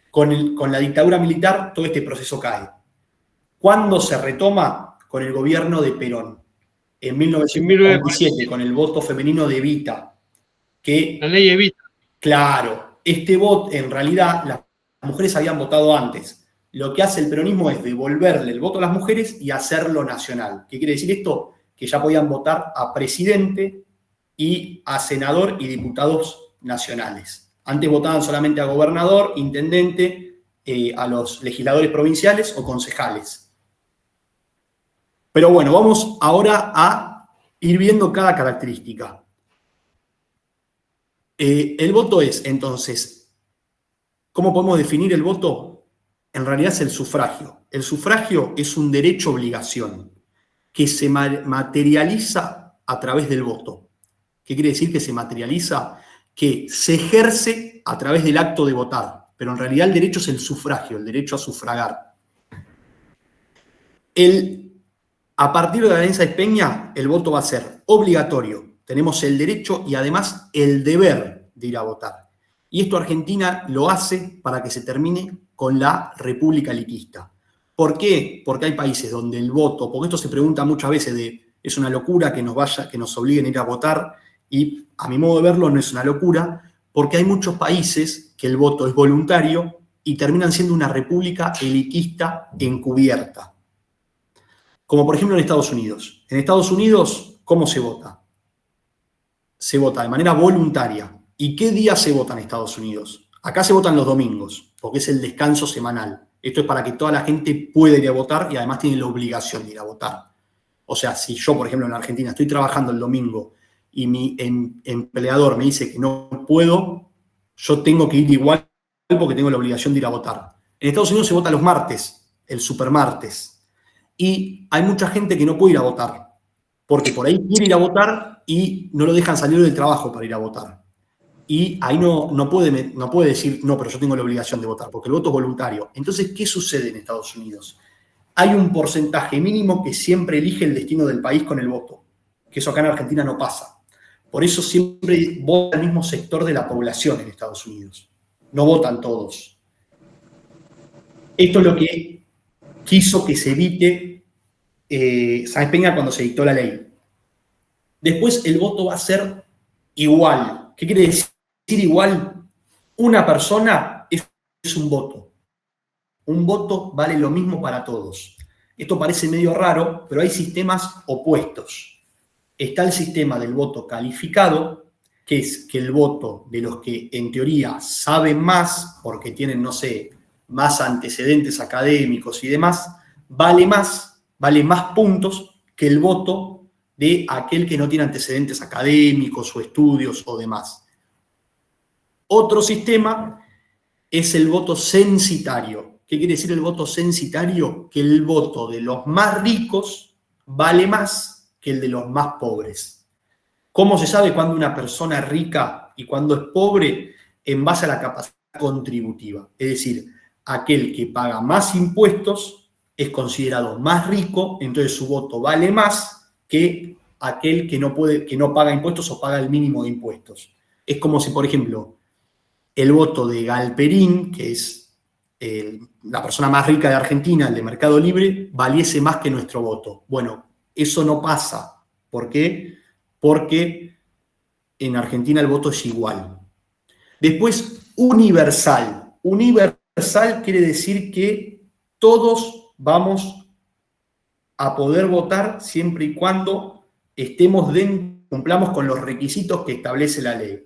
Speaker 1: Con la dictadura militar, todo este proceso cae. ¿Cuándo se retoma? Con el gobierno de Perón. En 1947, con el voto femenino de Evita.
Speaker 4: La ley Evita.
Speaker 1: Claro, este voto, en realidad, las mujeres habían votado antes. Lo que hace el peronismo es devolverle el voto a las mujeres y hacerlo nacional. ¿Qué quiere decir esto? Que ya podían votar a presidente y a senador y diputados nacionales. Antes votaban solamente a gobernador, intendente, a los legisladores provinciales o concejales. Pero bueno, vamos ahora a ir viendo cada característica. El voto es, entonces, ¿cómo podemos definir el voto? En realidad es el sufragio. El sufragio es un derecho-obligación que se materializa a través del voto. ¿Qué quiere decir que se materializa? Que se ejerce a través del acto de votar, pero en realidad el derecho es el sufragio, el derecho a sufragar. A partir de la ley Sáenz Peña, el voto va a ser obligatorio. Tenemos el derecho y además el deber de ir a votar. Y esto Argentina lo hace para que se termine con la república elitista. ¿Por qué? Porque hay países donde el voto, porque esto se pregunta muchas veces es una locura que nos obliguen a ir a votar, y a mi modo de verlo no es una locura, porque hay muchos países que el voto es voluntario y terminan siendo una república elitista encubierta. Como por ejemplo en Estados Unidos. En Estados Unidos, ¿cómo se vota? Se vota de manera voluntaria. ¿Y qué día se vota en Estados Unidos? Acá se votan los domingos, porque es el descanso semanal. Esto es para que toda la gente pueda ir a votar y además tiene la obligación de ir a votar. O sea, si yo, por ejemplo, en Argentina estoy trabajando el domingo y mi empleador me dice que no puedo, yo tengo que ir igual porque tengo la obligación de ir a votar. En Estados Unidos se vota los martes, el supermartes. Y hay mucha gente que no puede ir a votar, porque por ahí quiere ir a votar y no lo dejan salir del trabajo para ir a votar. Y ahí no puede decir, no, pero yo tengo la obligación de votar, porque el voto es voluntario. Entonces, ¿qué sucede en Estados Unidos? Hay un porcentaje mínimo que siempre elige el destino del país con el voto, que eso acá en Argentina no pasa. Por eso siempre vota el mismo sector de la población en Estados Unidos. No votan todos. Esto es lo que quiso que se evite Sáenz Peña cuando se dictó la ley. Después el voto va a ser igual. ¿Qué quiere decir igual? Una persona es un voto. Un voto vale lo mismo para todos. Esto parece medio raro, pero hay sistemas opuestos. Está el sistema del voto calificado, que es que el voto de los que en teoría saben más, porque tienen, no sé, más antecedentes académicos y demás, vale más puntos que el voto de aquel que no tiene antecedentes académicos o estudios o demás. Otro sistema es el voto censitario. ¿Qué quiere decir el voto censitario? Que el voto de los más ricos vale más que el de los más pobres. ¿Cómo se sabe cuándo una persona es rica y cuándo es pobre? En base a la capacidad contributiva. Es decir, aquel que paga más impuestos es considerado más rico, entonces su voto vale más que aquel que no paga impuestos o paga el mínimo de impuestos. Es como si, por ejemplo, el voto de Galperín, que es la persona más rica de Argentina, el de Mercado Libre, valiese más que nuestro voto. Bueno, eso no pasa. ¿Por qué? Porque en Argentina el voto es igual. Después, universal. Universal quiere decir que todos vamos a poder votar siempre y cuando cumplamos con los requisitos que establece la ley.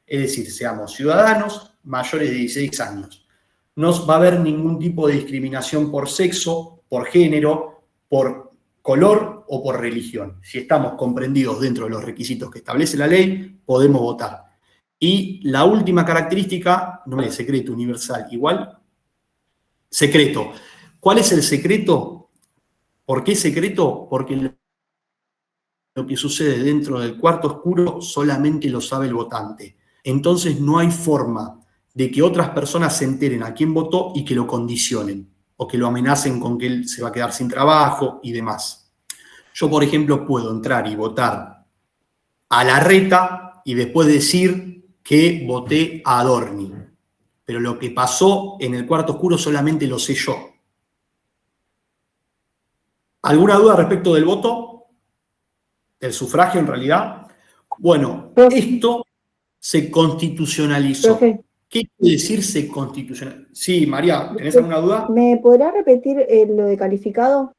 Speaker 1: Es decir, seamos ciudadanos mayores de 16 años. No va a haber ningún tipo de discriminación por sexo, por género, por color o por religión. Si estamos comprendidos dentro de los requisitos que establece la ley, podemos votar. Y la última característica, no es secreto, universal, igual, secreto. ¿Cuál es el secreto? ¿Por qué secreto? Porque lo que sucede dentro del cuarto oscuro solamente lo sabe el votante. Entonces no hay forma de que otras personas se enteren a quién votó y que lo condicionen, o que lo amenacen con que él se va a quedar sin trabajo y demás. Yo, por ejemplo, puedo entrar y votar a Larreta y después decir que voté a Adorni. Pero lo que pasó en el cuarto oscuro solamente lo sé yo. ¿Alguna duda respecto del voto? ¿Del sufragio en realidad? Bueno, esto se constitucionalizó.
Speaker 11: Profe.
Speaker 1: ¿Qué quiere decir se constitucionalizó? Sí, María, ¿tenés alguna duda?
Speaker 11: ¿Me podrá repetir lo de calificado?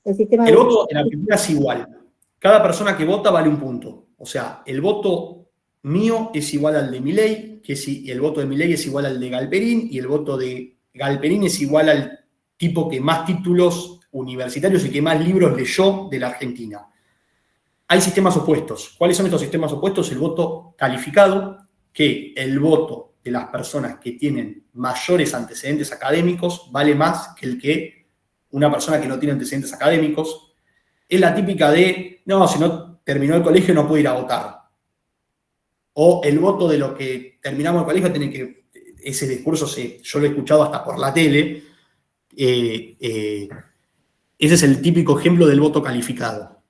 Speaker 11: El sistema
Speaker 1: El
Speaker 11: de...
Speaker 1: voto en Argentina es igual. Cada persona que vota vale un punto. O sea, el voto mío es igual al de Milei, el voto de Milei es igual al de Galperín, y el voto de Galperín es igual al tipo que más títulos universitarios y que más libros leyó de la Argentina. Hay sistemas opuestos. ¿Cuáles son estos sistemas opuestos? El voto calificado, que el voto de las personas que tienen mayores antecedentes académicos vale más que el que una persona que no tiene antecedentes académicos. Es la típica de, no, si no terminó el colegio no puede ir a votar. O el voto de los que terminamos el colegio tiene que, ese discurso yo lo he escuchado hasta por la tele. Ese es el típico ejemplo del voto calificado.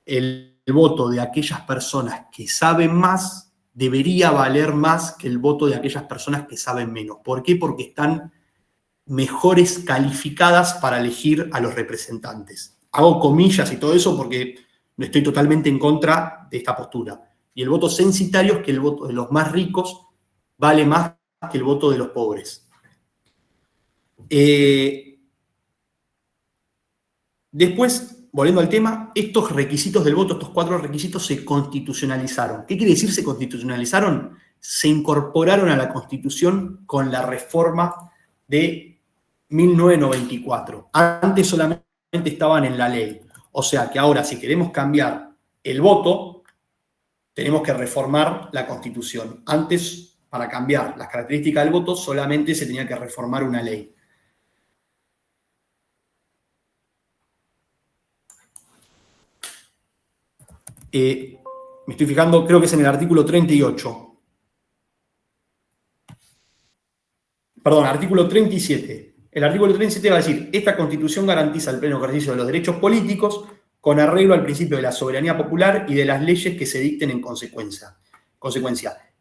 Speaker 1: El voto de aquellas personas que saben más debería valer más que el voto de aquellas personas que saben menos. ¿Por qué? Porque están mejores calificadas para elegir a los representantes. Hago comillas y todo eso porque estoy totalmente en contra de esta postura. Y el voto censitario es que el voto de los más ricos vale más que el voto de los pobres. Después, volviendo al tema, estos requisitos del voto, estos 4 requisitos se constitucionalizaron. ¿Qué quiere decir se constitucionalizaron? Se incorporaron a la Constitución con la reforma de 1994. Antes solamente estaban en la ley. O sea que ahora, si queremos cambiar el voto, tenemos que reformar la Constitución. Antes, para cambiar las características del voto, solamente se tenía que reformar una ley. Me estoy fijando, creo que es en el artículo 38. Perdón, artículo 37. El artículo 37 va a decir, esta Constitución garantiza el pleno ejercicio de los derechos políticos con arreglo al principio de la soberanía popular y de las leyes que se dicten en consecuencia.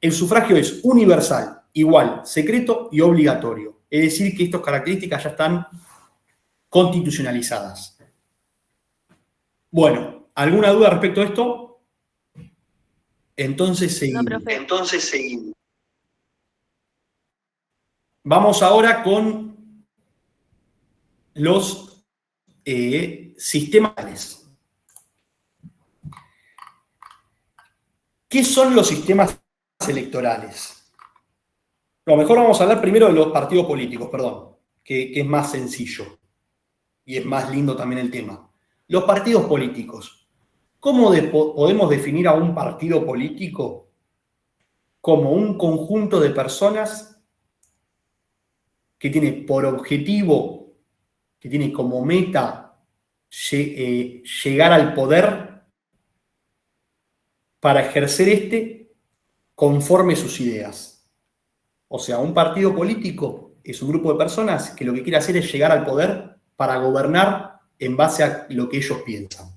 Speaker 1: El sufragio es universal, igual, secreto y obligatorio. Es decir, que estas características ya están constitucionalizadas. Bueno, ¿alguna duda respecto a esto? Entonces seguimos. Vamos ahora con los sistemas. ¿Qué son los sistemas electorales? No, mejor vamos a hablar primero de los partidos políticos, perdón, que es más sencillo y es más lindo también el tema. Los partidos políticos. ¿Cómo podemos definir a un partido político? Como un conjunto de personas que tiene por objetivo, que tiene como meta llegar al poder para ejercer conforme sus ideas. O sea, un partido político es un grupo de personas que lo que quiere hacer es llegar al poder para gobernar en base a lo que ellos piensan.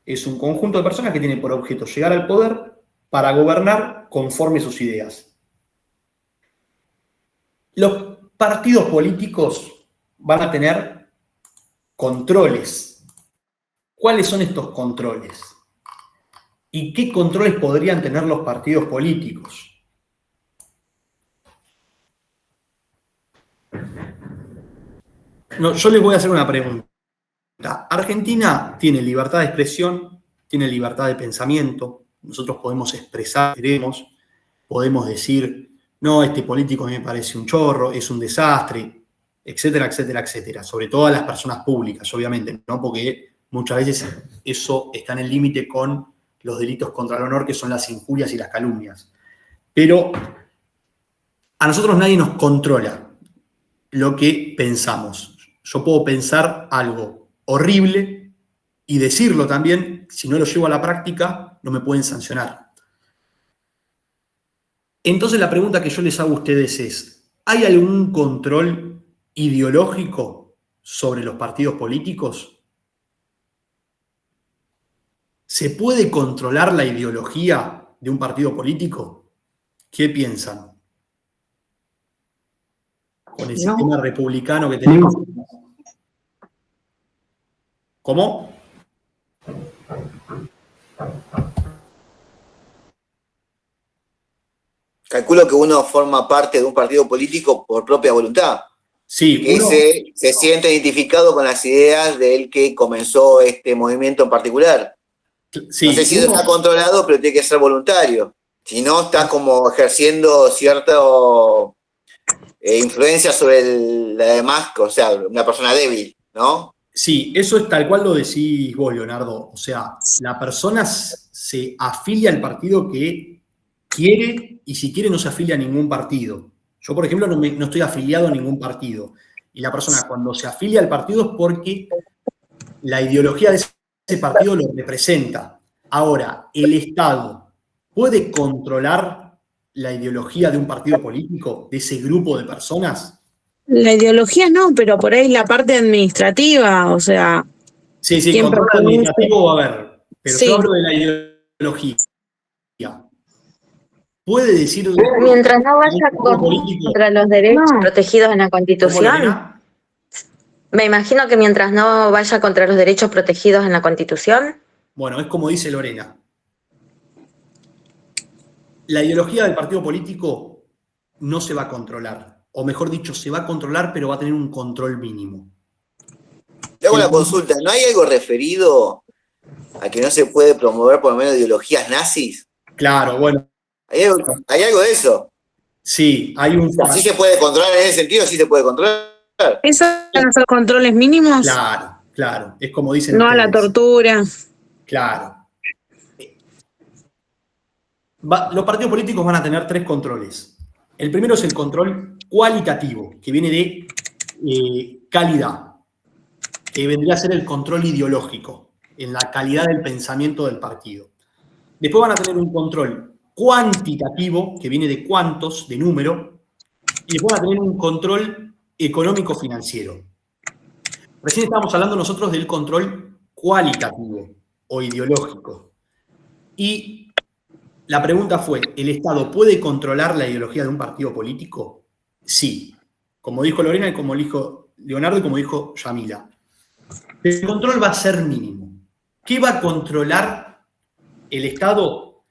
Speaker 1: Es un conjunto de personas que tiene por objeto llegar al poder para gobernar conforme sus ideas. Los partidos políticos van a tener controles. ¿Cuáles son estos controles? ¿Y qué controles podrían tener los partidos políticos? No, yo les voy a hacer una pregunta. Argentina tiene libertad de expresión, tiene libertad de pensamiento. Nosotros podemos expresar, queremos, podemos decir, no, este político a mí me parece un chorro, es un desastre, etcétera, etcétera, etcétera. Sobre todo a las personas públicas, obviamente, ¿no? Porque muchas veces eso está en el límite con los delitos contra el honor, que son las injurias y las calumnias. Pero a nosotros nadie nos controla lo que pensamos. Yo puedo pensar algo horrible y decirlo también, si no lo llevo a la práctica, no me pueden sancionar. Entonces la pregunta que yo les hago a ustedes es, ¿hay algún control ideológico sobre los partidos políticos? ¿Se puede controlar la ideología de un partido político? ¿Qué piensan? Con el sistema republicano que tenemos. ¿Cómo?
Speaker 3: Calculo que uno forma parte de un partido político por propia voluntad.
Speaker 1: Sí.
Speaker 3: Que se siente identificado con las ideas del que comenzó este movimiento en particular.
Speaker 1: Sí,
Speaker 3: no sé si eso está controlado, pero tiene que ser voluntario. Si no, está como ejerciendo cierta influencia sobre la demás, o sea, una persona débil, ¿no?
Speaker 1: Sí, eso es tal cual lo decís vos, Leonardo. O sea, la persona se afilia al partido que quiere y si quiere no se afilia a ningún partido. Yo, por ejemplo, no estoy afiliado a ningún partido. Y la persona cuando se afilia al partido es porque la ideología de ese partido lo representa. Ahora, ¿el Estado puede controlar la ideología de un partido político, de ese grupo de personas?
Speaker 6: La ideología no, pero por ahí la parte administrativa, o sea...
Speaker 1: Sí, control administrativo va a haber. Pero sí. Yo hablo de la ideología. ¿Puede decir...
Speaker 7: Mientras no vaya contra los derechos protegidos en la Constitución. Me imagino que mientras no vaya contra los derechos protegidos en la Constitución.
Speaker 1: Bueno, es como dice Lorena. La ideología del partido político no se va a controlar. O mejor dicho, se va a controlar, pero va a tener un control mínimo.
Speaker 3: Te hago una consulta. ¿No hay algo referido a que no se puede promover por lo menos ideologías nazis?
Speaker 1: Claro, bueno.
Speaker 3: ¿Hay algo de eso?
Speaker 1: Sí, hay un...
Speaker 3: ¿Sí se puede controlar en ese sentido? ¿Sí se puede controlar?
Speaker 6: ¿Esos van a ser controles mínimos?
Speaker 1: Claro. Es como dicen
Speaker 6: no
Speaker 1: ustedes.
Speaker 6: A la tortura.
Speaker 1: Claro. Los partidos políticos van a tener 3 controles. El primero es el control cualitativo, que viene de calidad, que vendría a ser el control ideológico, en la calidad del pensamiento del partido. Después van a tener un control cuantitativo, que viene de cuántos, de número, y después van a tener un control económico-financiero. Recién estábamos hablando nosotros del control cualitativo o ideológico. Y la pregunta fue, ¿el Estado puede controlar la ideología de un partido político? Sí. Como dijo Lorena y como dijo Leonardo y como dijo Yamila. El control va a ser mínimo. ¿Qué va a controlar el Estado?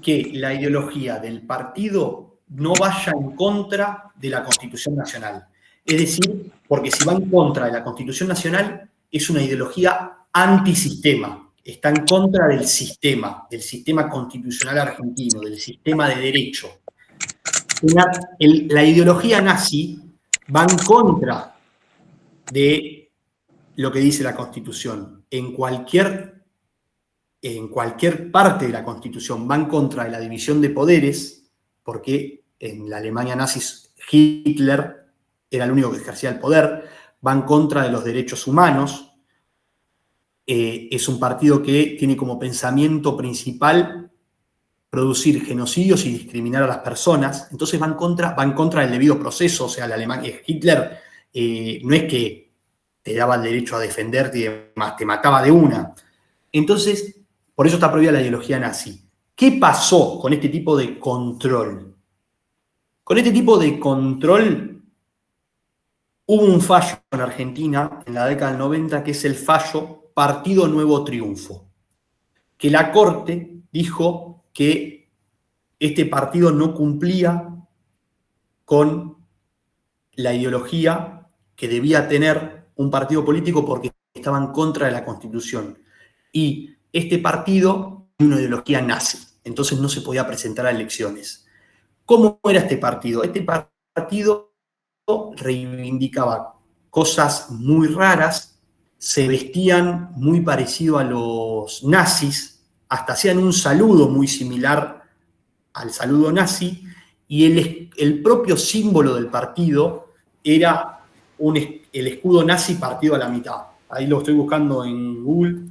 Speaker 1: Que la ideología del partido no vaya en contra de la Constitución Nacional. Es decir, porque si va en contra de la Constitución Nacional, es una ideología antisistema. Está en contra del sistema constitucional argentino, del sistema de derecho. La ideología nazi va en contra de lo que dice la Constitución. En cualquier parte de la Constitución va en contra de la división de poderes, porque en la Alemania nazi Hitler era el único que ejercía el poder, va en contra de los derechos humanos. Es un partido que tiene como pensamiento principal producir genocidios y discriminar a las personas. Entonces va en contra del debido proceso. O sea, Hitler no es que te daba el derecho a defenderte y demás, te mataba de una. Entonces, por eso está prohibida la ideología nazi. ¿Qué pasó con este tipo de control? Con este tipo de control hubo un fallo en Argentina en la década del 90, que es el fallo Partido Nuevo Triunfo, que la Corte dijo que este partido no cumplía con la ideología que debía tener un partido político porque estaba en contra de la Constitución. Y este partido tiene una ideología nazi, entonces no se podía presentar a elecciones. ¿Cómo era este partido? Este partido reivindicaba cosas muy raras, se vestían muy parecido a los nazis, hasta hacían un saludo muy similar al saludo nazi, y el propio símbolo del partido era el escudo nazi partido a la mitad. Ahí lo estoy buscando en Google.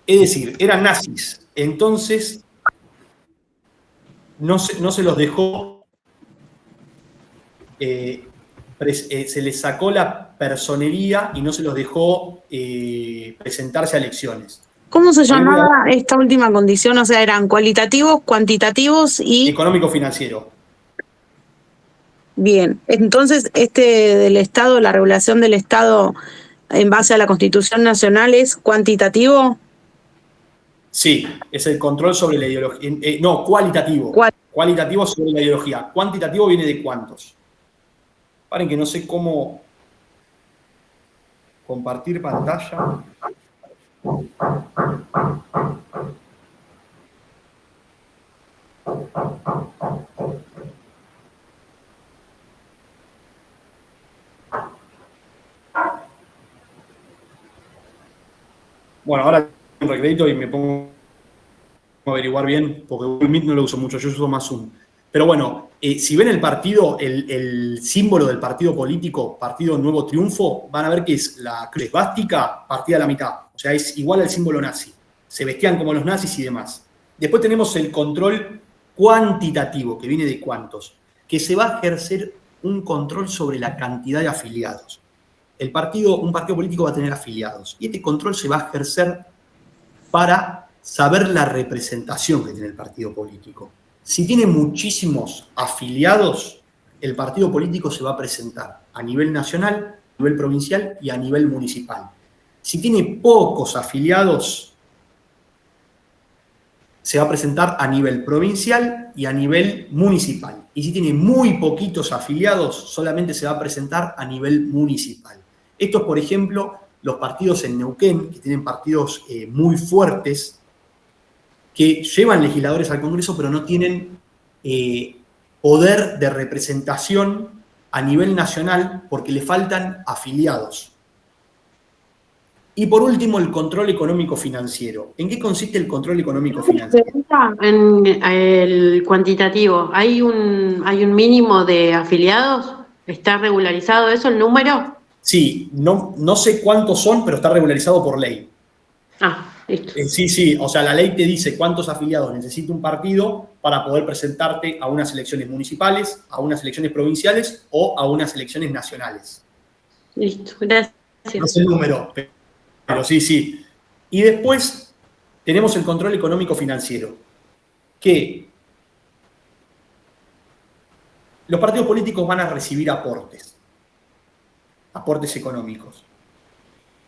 Speaker 1: Es decir, eran nazis. Entonces, no se los dejó, se les sacó la personería y no se los dejó presentarse a elecciones.
Speaker 6: ¿Cómo se llamaba esta última condición? O sea, eran cualitativos, cuantitativos y...
Speaker 1: Económico-financiero.
Speaker 6: Bien, entonces del Estado, la regulación del Estado en base a la Constitución Nacional es cuantitativo.
Speaker 1: Sí, es el control sobre la ideología. No, cualitativo. Cualitativo sobre la ideología. Cuantitativo viene de cuántos. Paren que no sé cómo compartir pantalla. Bueno, ahora un recrédito y me pongo a averiguar bien, porque Google Meet no lo uso mucho, yo uso más Zoom. Pero bueno, si ven el partido, el símbolo del partido político, Partido Nuevo Triunfo, van a ver que es la esvástica partida a la mitad. O sea, es igual al símbolo nazi. Se vestían como los nazis y demás. Después tenemos el control cuantitativo, que viene de cuántos, que se va a ejercer un control sobre la cantidad de afiliados. Un partido político va a tener afiliados. Y este control se va a ejercer para saber la representación que tiene el partido político. Si tiene muchísimos afiliados, el partido político se va a presentar a nivel nacional, a nivel provincial y a nivel municipal. Si tiene pocos afiliados, se va a presentar a nivel provincial y a nivel municipal. Y si tiene muy poquitos afiliados, solamente se va a presentar a nivel municipal. Estos, por ejemplo, los partidos en Neuquén, que tienen partidos muy fuertes, que llevan legisladores al Congreso, pero no tienen poder de representación a nivel nacional porque le faltan afiliados. Y por último, el control económico-financiero. ¿En qué consiste el control económico-financiero?
Speaker 12: En el cuantitativo, ¿hay un mínimo de afiliados? ¿Está regularizado eso, el número?
Speaker 1: Sí, no sé cuántos son, pero está regularizado por ley.
Speaker 12: Ah, listo.
Speaker 1: Sí, o sea, la ley te dice cuántos afiliados necesita un partido para poder presentarte a unas elecciones municipales, a unas elecciones provinciales o a unas elecciones nacionales.
Speaker 12: Listo, gracias.
Speaker 1: No sé el número, pero sí, sí. Y después tenemos el control económico financiero, que los partidos políticos van a recibir aportes económicos,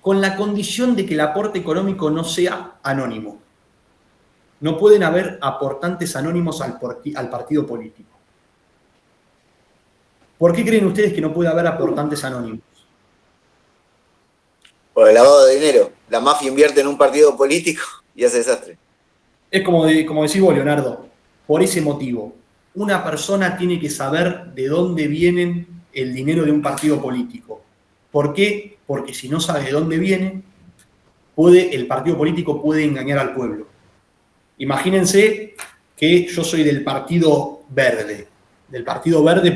Speaker 1: con la condición de que el aporte económico no sea anónimo. No pueden haber aportantes anónimos al partido político. ¿Por qué creen ustedes que no puede haber aportantes anónimos?
Speaker 3: Por el lavado de dinero. La mafia invierte en un partido político y hace desastre.
Speaker 1: Es como decís vos, Leonardo, por ese motivo. Una persona tiene que saber de dónde viene el dinero de un partido político. ¿Por qué? Porque si no sabe de dónde viene, el partido político puede engañar al pueblo. Imagínense que yo soy del Partido Verde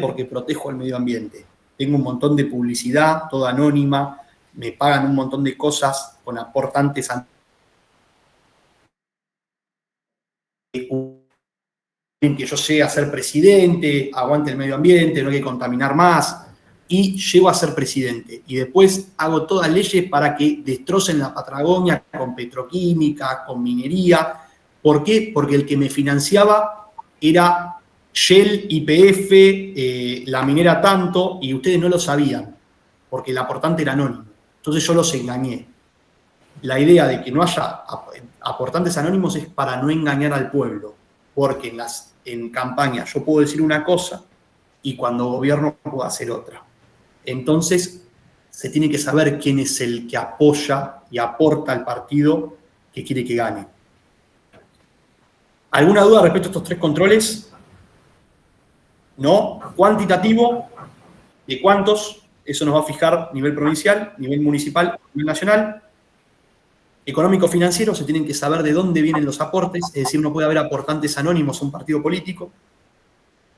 Speaker 1: porque protejo el medio ambiente. Tengo un montón de publicidad, toda anónima, me pagan un montón de cosas con aportantes que yo llegue a ser presidente, aguante el medio ambiente, no hay que contaminar más, y llego a ser presidente. Y después hago todas leyes para que destrocen la Patagonia con petroquímica, con minería. ¿Por qué? Porque el que me financiaba era Shell, YPF, la minera tanto, y ustedes no lo sabían, porque el aportante era anónimo. Entonces yo los engañé. La idea de que no haya aportantes anónimos es para no engañar al pueblo, porque en campaña yo puedo decir una cosa y cuando gobierno puedo hacer otra. Entonces se tiene que saber quién es el que apoya y aporta al partido que quiere que gane. ¿Alguna duda respecto a estos tres controles? ¿No? Cuantitativo, ¿de cuántos? Eso nos va a fijar nivel provincial, nivel municipal, nivel nacional. Económico-financiero, se tienen que saber de dónde vienen los aportes, es decir, no puede haber aportantes anónimos a un partido político.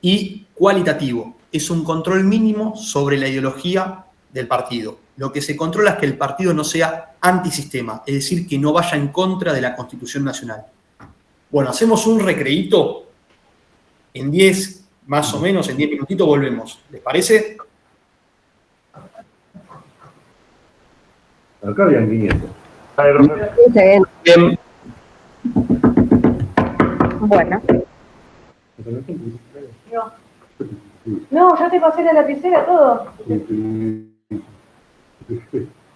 Speaker 1: Y cualitativo, es un control mínimo sobre la ideología del partido. Lo que se controla es que el partido no sea antisistema, es decir, que no vaya en contra de la Constitución Nacional. Bueno, hacemos un recreíto en 10, más o menos, en 10 minutitos volvemos. ¿Les parece?
Speaker 9: Acá habían 500.
Speaker 2: Bien.
Speaker 7: Bueno.
Speaker 8: No, ya te pasé la lapicera, todo.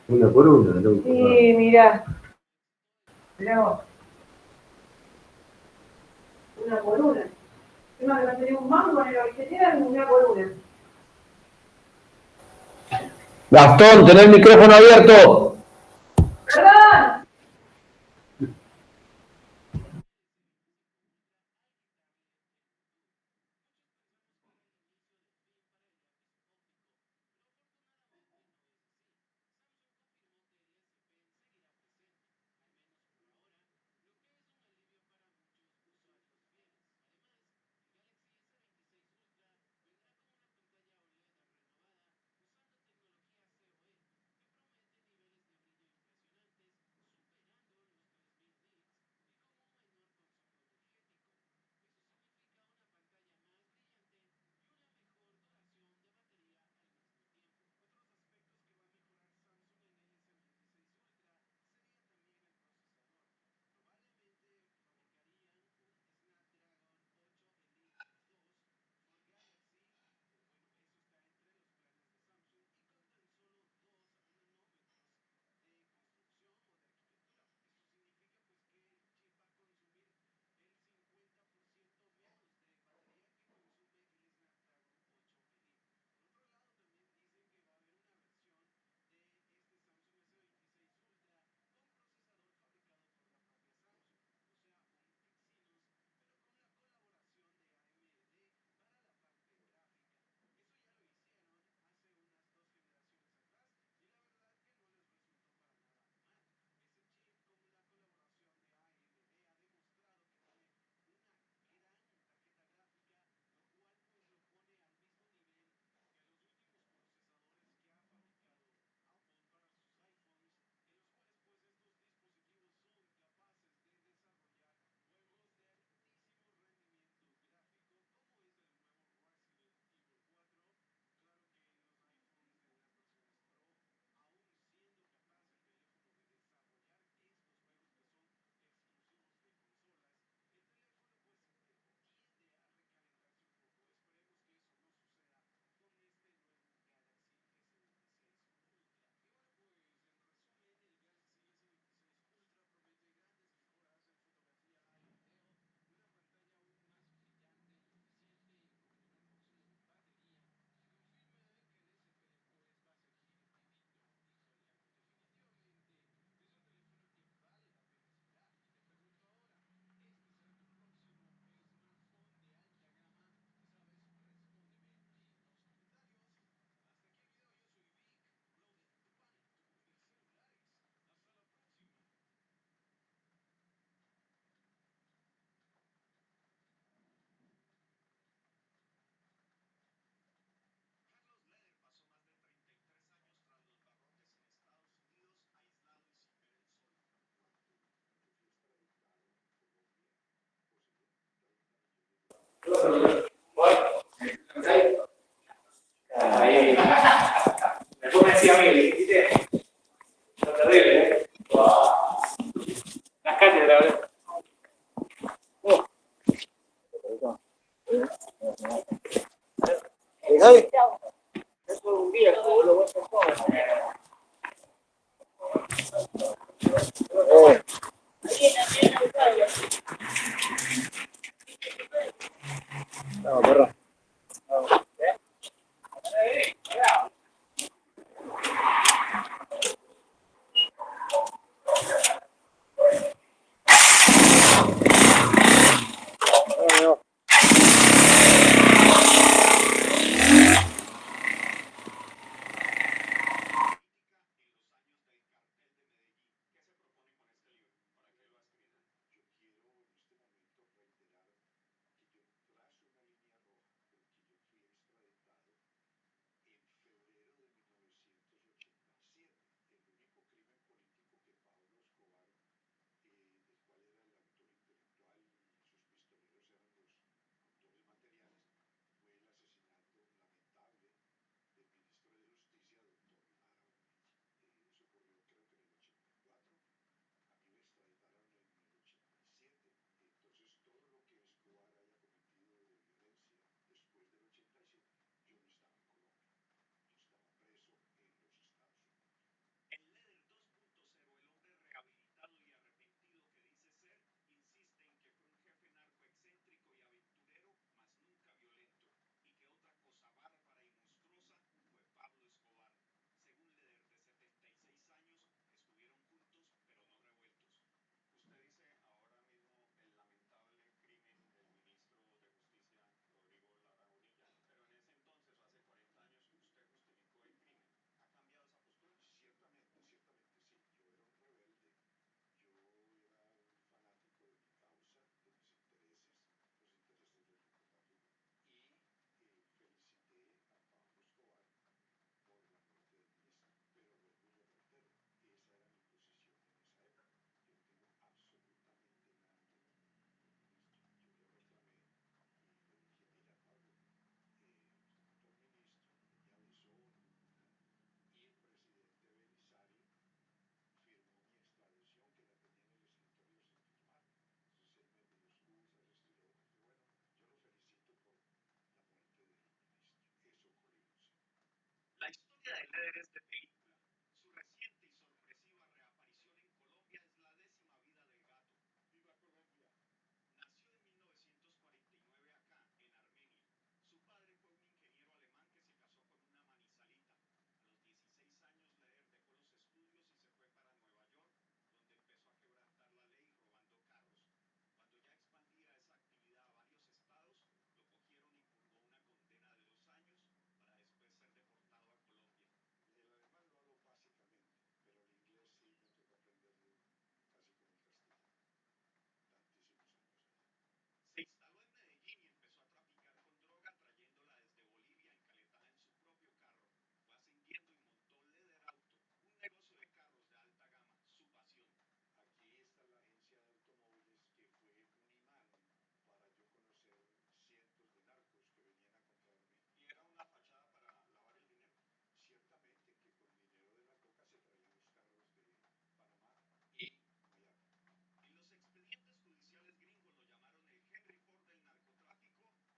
Speaker 9: Una por una, ¿no?
Speaker 8: Sí, mirá. Mirá vos. Una por una. Encima que no tenía un mango en la billetera, una por una.
Speaker 2: Gastón, tenés el micrófono abierto.
Speaker 8: ¡Perdón!
Speaker 13: Después me decía a mí, ¿viste? Está terrible, ¿eh? Las cátedras, ¿verdad? Es un viejo, boludo.
Speaker 3: No, perro.
Speaker 13: La historia de Leder es de película. Su reciente y sorpresiva reaparición en Colombia es la 10ª vida del gato. ¡Viva Colombia! Nació en 1949 acá, en Armenia. Su padre fue un ingeniero alemán que se casó con una manizalita. A los 16 años, Leder dejó los estudios y se fue para Nueva York, donde empezó a quebrantar la ley robando carros. Cuando ya expandía esa actividad a varios estados, lo cogieron y purgó una condena de 2 años para después ser deportado a Colombia. El alemán lo hablo básicamente, pero el inglés sí me tocó aprenderlo casi como el castellano. Tantísimos años allá. Se instaló en Medellín y empezó a traficar con droga trayéndola desde Bolivia encaletada en su propio carro. Fue ascendiendo y montó Leder Auto, un negocio de carros de alta gama, su pasión. Aquí está la agencia de automóviles que fue un imán para yo conocer cientos de narcos que venían a comprarme. Y era una fachada para lavar el dinero. Ciertamente que con dinero de la coca se traían los carros de Panamá y Miami. En los expedientes judiciales gringos lo llamaron el Henry Ford del narcotráfico porque Leder, con 20 y tantos años, dejó a un lado las mulas humanas que llevaban un par de kilos de droga y se inventó las rutas marítimas y aéreas con las que hizo llover toneladas de cocaína en Estados Unidos. Fueron muchas. Su fortuna llegó a ser tal que compró una isla en las Bahamas, Norman Island, con hotel, cabañas y pista de aterrizaje. Desde ese paraíso despachó centenares de aviones y embarcaciones a reventar de coca propia y de sus compinches. No sé cuántos docenas de toneladas de cocaína pasaron por la isla. Yo compré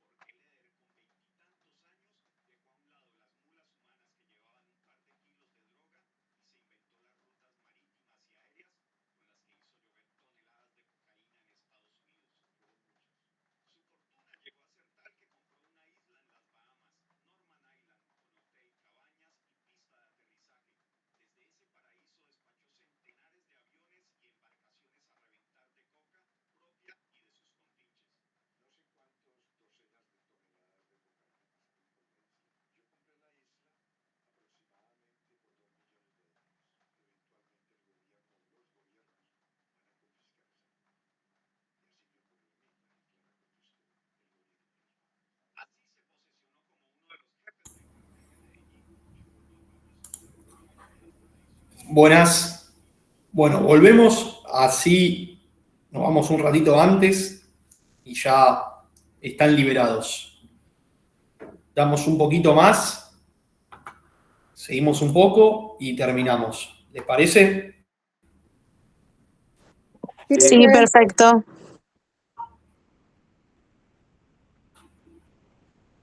Speaker 13: la isla aproximadamente por $2 millones. Eventualmente el gobierno o los gobiernos van a confiscar esa coca. Y así me ocurrió a mí, la isla la confiscó el gobierno de las Bahamas. Así se posesionó como uno de los jefes del cartel de Medellín y junto a Pablo Escobar controlaba las paraísos.
Speaker 1: Buenas. Bueno, volvemos así, nos vamos un ratito antes y ya están liberados. Damos un poquito más, seguimos un poco y terminamos. ¿Les parece?
Speaker 6: Sí, perfecto.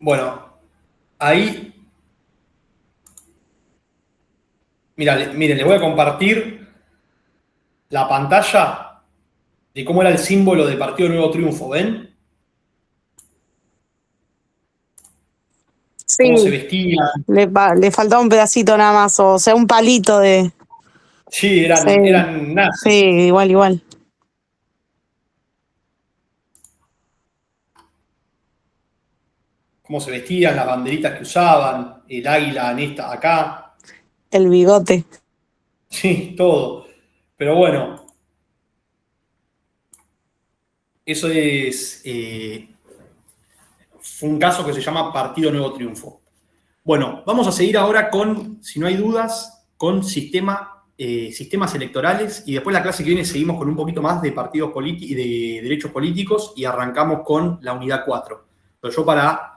Speaker 1: Bueno, ahí, miren, les voy a compartir la pantalla de cómo era el símbolo del Partido Nuevo Triunfo, ¿ven?
Speaker 6: Sí.
Speaker 1: Cómo se vestían.
Speaker 6: Le faltaba un pedacito nada más, o sea, un palito de...
Speaker 1: Sí, eran nazis.
Speaker 6: Sí, igual.
Speaker 1: Cómo se vestían, las banderitas que usaban, el águila acá.
Speaker 6: El bigote.
Speaker 1: Sí, todo. Pero bueno, eso fue un caso que se llama Partido Nuevo Triunfo. Bueno, vamos a seguir ahora con, si no hay dudas, con sistemas electorales, y después la clase que viene seguimos con un poquito más de partidos políticos y de derechos políticos y arrancamos con la unidad 4. Pero yo para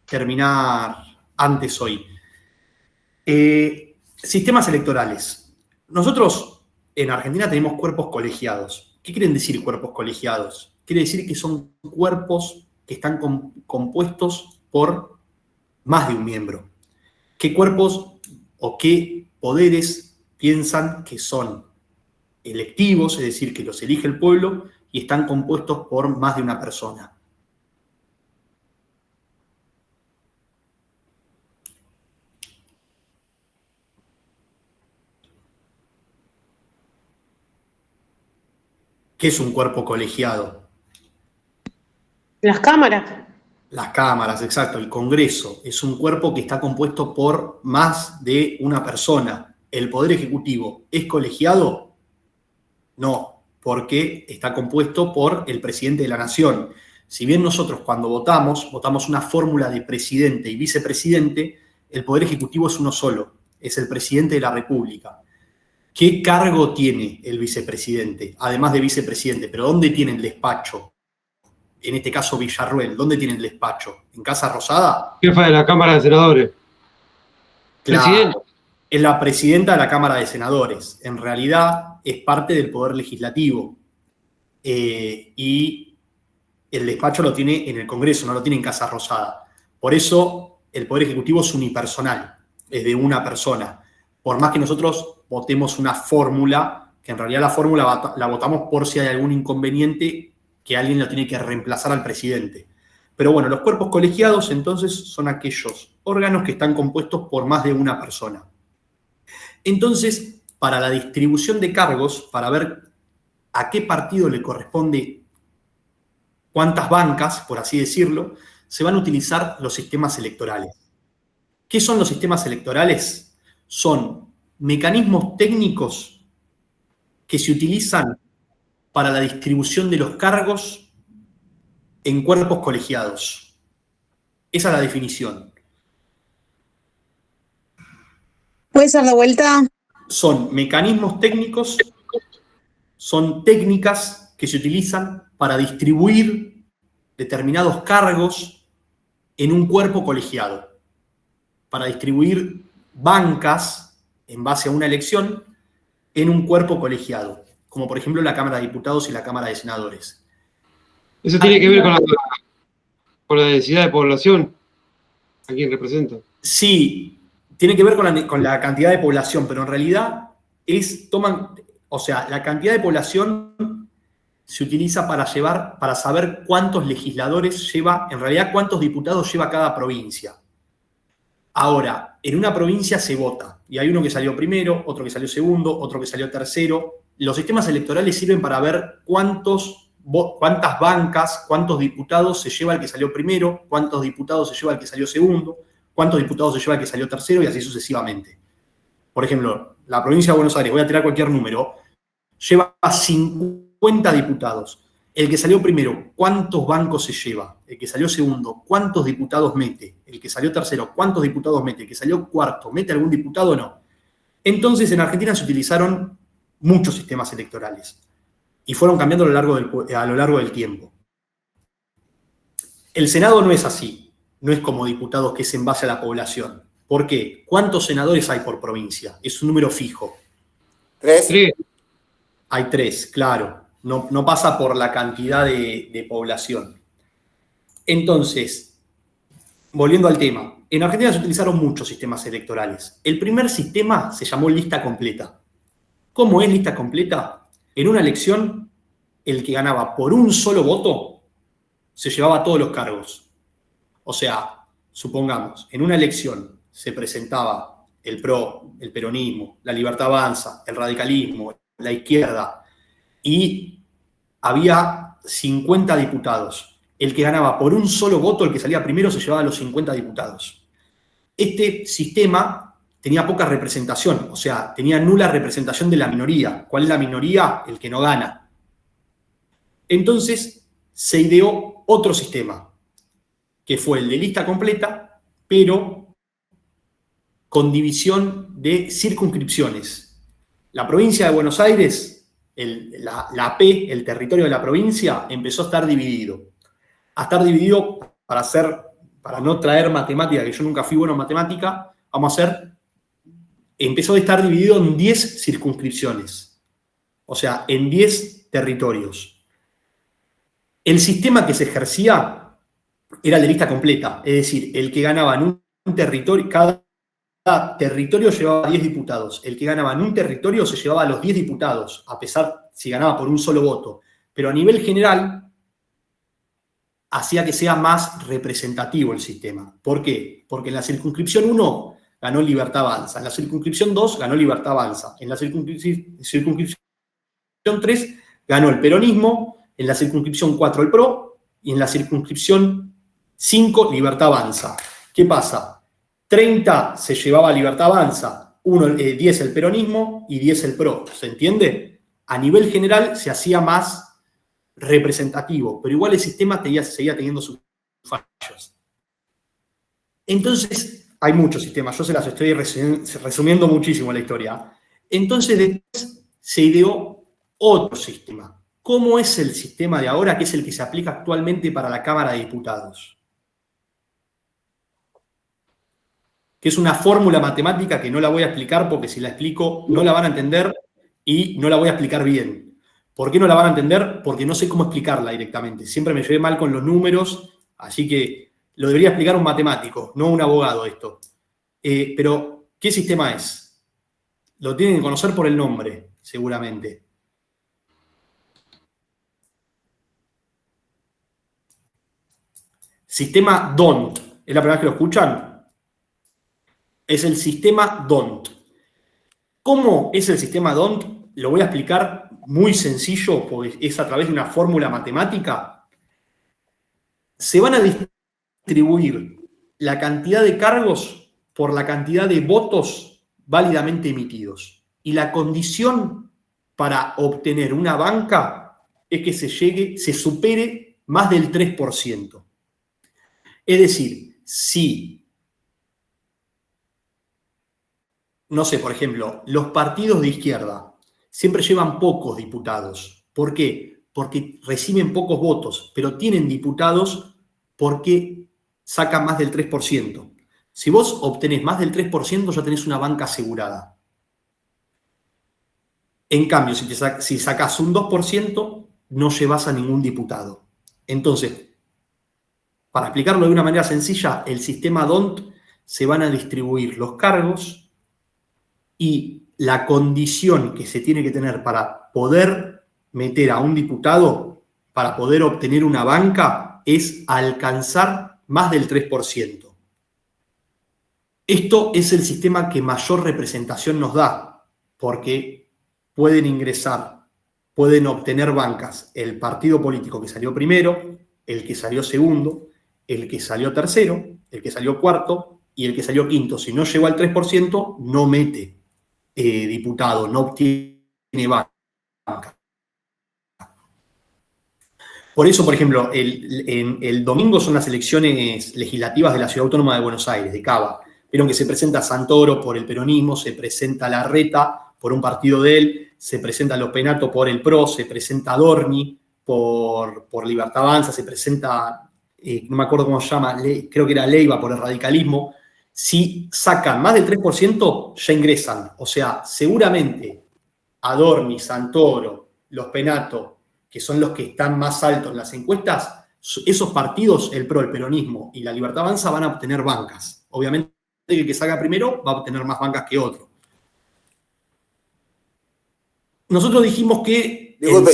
Speaker 1: terminar antes hoy. Sistemas electorales. Nosotros en Argentina tenemos cuerpos colegiados. ¿Qué quieren decir cuerpos colegiados? Quiere decir que son cuerpos que están compuestos por más de un miembro. ¿Qué cuerpos o qué poderes piensan que son electivos, es decir, que los elige el pueblo y están compuestos por más de una persona? ¿Qué es un cuerpo colegiado?
Speaker 12: Las cámaras.
Speaker 1: Las cámaras, exacto. El Congreso es un cuerpo que está compuesto por más de una persona. ¿El Poder Ejecutivo es colegiado? No, porque está compuesto por el presidente de la Nación. Si bien nosotros cuando votamos una fórmula de presidente y vicepresidente, el Poder Ejecutivo es uno solo, es el presidente de la República. ¿Qué cargo tiene el vicepresidente? Además de vicepresidente, pero ¿dónde tiene el despacho? En este caso Villarruel, ¿dónde tiene el despacho? ¿En Casa Rosada?
Speaker 4: Jefa de la Cámara de Senadores.
Speaker 1: Claro, es la presidenta de la Cámara de Senadores. En realidad es parte del Poder Legislativo. Y el despacho lo tiene en el Congreso, no lo tiene en Casa Rosada. Por eso el Poder Ejecutivo es unipersonal, es de una persona. Por más que nosotros votemos una fórmula, que en realidad la fórmula la votamos por si hay algún inconveniente que alguien lo tiene que reemplazar al presidente. Pero bueno, los cuerpos colegiados entonces son aquellos órganos que están compuestos por más de una persona. Entonces, para la distribución de cargos, para ver a qué partido le corresponde cuántas bancas, por así decirlo, se van a utilizar los sistemas electorales. ¿Qué son los sistemas electorales? Son mecanismos técnicos que se utilizan para la distribución de los cargos en cuerpos colegiados. Esa es la definición.
Speaker 6: ¿Puede ser de vuelta?
Speaker 1: Son mecanismos técnicos, son técnicas que se utilizan para distribuir determinados cargos en un cuerpo colegiado, para distribuir bancas en base a una elección en un cuerpo colegiado, como por ejemplo la Cámara de Diputados y la Cámara de Senadores.
Speaker 4: Eso tiene que ver con la densidad de población, a quién representa.
Speaker 1: Sí, tiene que ver con la cantidad de población, pero en realidad la cantidad de población se utiliza para saber cuántos legisladores lleva, en realidad cuántos diputados lleva cada provincia. Ahora, en una provincia se vota, y hay uno que salió primero, otro que salió segundo, otro que salió tercero. Los sistemas electorales sirven para ver cuántas bancas, cuántos diputados se lleva el que salió primero, cuántos diputados se lleva el que salió segundo, cuántos diputados se lleva el que salió tercero y así sucesivamente. Por ejemplo, la provincia de Buenos Aires, voy a tirar cualquier número, lleva 50 diputados. El que salió primero, ¿cuántos bancos se lleva? El que salió segundo, ¿cuántos diputados mete? El que salió tercero, ¿cuántos diputados mete? El que salió cuarto, ¿mete algún diputado o no? Entonces, en Argentina se utilizaron muchos sistemas electorales y fueron cambiando a lo largo del tiempo. El Senado no es así, no es como diputados que es en base a la población. ¿Por qué? ¿Cuántos senadores hay por provincia? Es un número fijo.
Speaker 3: ¿3?
Speaker 1: Hay 3, claro. No pasa por la cantidad de población. Entonces, volviendo al tema, en Argentina se utilizaron muchos sistemas electorales. El primer sistema se llamó lista completa. ¿Cómo es lista completa? En una elección, el que ganaba por un solo voto se llevaba todos los cargos. O sea, supongamos, en una elección se presentaba el PRO, el peronismo, la Libertad Avanza, el radicalismo, la izquierda, y había 50 diputados. El que ganaba por un solo voto, el que salía primero, se llevaba los 50 diputados. Este sistema tenía poca representación, o sea, tenía nula representación de la minoría. ¿Cuál es la minoría? El que no gana. Entonces se ideó otro sistema, que fue el de lista completa, pero con división de circunscripciones. La provincia de Buenos Aires, la AP, el territorio de la provincia, empezó a estar dividido. A estar dividido, para no traer matemática, que yo nunca fui bueno en matemática, empezó a estar dividido en 10 circunscripciones. O sea, en 10 territorios. El sistema que se ejercía era el de lista completa, es decir, el que ganaba en un territorio, cada territorio llevaba 10 diputados. El que ganaba en un territorio se llevaba los 10 diputados, a pesar si ganaba por un solo voto. Pero a nivel general, hacía que sea más representativo el sistema. ¿Por qué? Porque en la circunscripción 1 ganó Libertad Avanza, en la circunscripción 2 ganó Libertad Avanza, en la circunscripción 3 ganó el peronismo, en la circunscripción 4 el PRO y en la circunscripción 5 Libertad Avanza. ¿Qué pasa? 30 se llevaba Libertad Avanza, 10 el peronismo y 10 el PRO. ¿Se entiende? A nivel general se hacía más representativo, pero igual el sistema seguía teniendo sus fallos. Entonces, hay muchos sistemas, yo se las estoy resumiendo muchísimo la historia. Entonces, después se ideó otro sistema. ¿Cómo es el sistema de ahora, que es el que se aplica actualmente para la Cámara de Diputados? Que es una fórmula matemática que no la voy a explicar porque si la explico no la van a entender y no la voy a explicar bien. ¿Por qué no la van a entender? Porque no sé cómo explicarla directamente. Siempre me llevé mal con los números, así que lo debería explicar un matemático, no un abogado esto. Pero, ¿qué sistema es? Lo tienen que conocer por el nombre, seguramente. Sistema D'Hondt. ¿Es la primera vez que lo escuchan? Es el sistema D'Hondt. ¿Cómo es el sistema D'Hondt? Lo voy a explicar muy sencillo, porque es a través de una fórmula matemática. Se van a distribuir la cantidad de cargos por la cantidad de votos válidamente emitidos. Y la condición para obtener una banca es que se supere más del 3%. Es decir, si, no sé, por ejemplo, los partidos de izquierda siempre llevan pocos diputados. ¿Por qué? Porque reciben pocos votos, pero tienen diputados porque sacan más del 3%. Si vos obtenés más del 3%, ya tenés una banca asegurada. En cambio, si sacás un 2%, no llevas a ningún diputado. Entonces, para explicarlo de una manera sencilla, el sistema D'Hondt se van a distribuir los cargos y la condición que se tiene que tener para poder meter a un diputado, para poder obtener una banca, es alcanzar más del 3%. Esto es el sistema que mayor representación nos da, porque pueden ingresar, pueden obtener bancas el partido político que salió primero, el que salió segundo, el que salió tercero, el que salió cuarto y el que salió quinto. Si no llegó al 3%, no mete diputado, no obtiene banca. Por eso, por ejemplo, el domingo son las elecciones legislativas de la Ciudad Autónoma de Buenos Aires, de Cava. Vieron que se presenta Santoro por el peronismo, se presenta Larreta por un partido de él, se presenta Lo Penato por el PRO, se presenta Dorni por Libertad Avanza, se presenta no me acuerdo cómo se llama, creo que era Leiva por el radicalismo, si sacan más del 3%, ya ingresan. O sea, seguramente Adorni, Santoro, Los Penato, que son los que están más altos en las encuestas, esos partidos, el PRO, el peronismo y la Libertad Avanza, van a obtener bancas. Obviamente, el que salga primero va a obtener más bancas que otro. Nosotros dijimos que...
Speaker 3: Disculpe,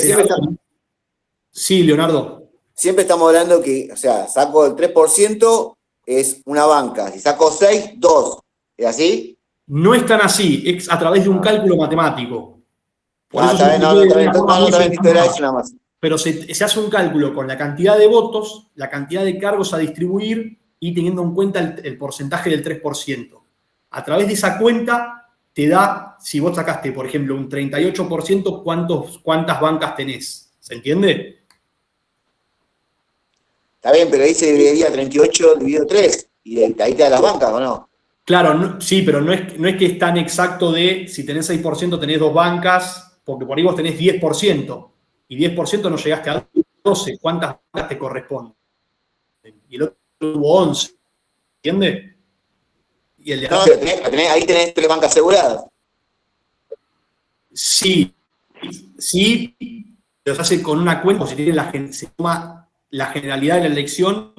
Speaker 1: Sí, Leonardo.
Speaker 3: Siempre estamos hablando que, o sea, saco el 3%, es una banca. Si saco 6, 2. ¿Es así?
Speaker 1: No es tan así, es a través de un cálculo matemático.
Speaker 3: Está bien, listo, era eso nada más.
Speaker 1: Pero se hace un cálculo con la cantidad de votos, la cantidad de cargos a distribuir y teniendo en cuenta el porcentaje del 3%. A través de esa cuenta te da, si vos sacaste, por ejemplo, un 38%, ¿cuántas bancas tenés? ¿Se entiende?
Speaker 3: Está bien, pero ahí se dividiría 38 dividido 3. Y ahí te da las bancas, ¿o no?
Speaker 1: Claro, sí, pero no es que es tan exacto de si tenés 6% tenés 2 bancas, porque por ahí vos tenés 10%. Y 10% no llegaste a 12. ¿Cuántas bancas te corresponden? Y el otro tuvo 11. ¿Entiendes? Y el de
Speaker 3: no, pero ahí tenés 3 bancas aseguradas.
Speaker 1: Sí, pero se hace con una cuenta, se toma la generalidad de la elección,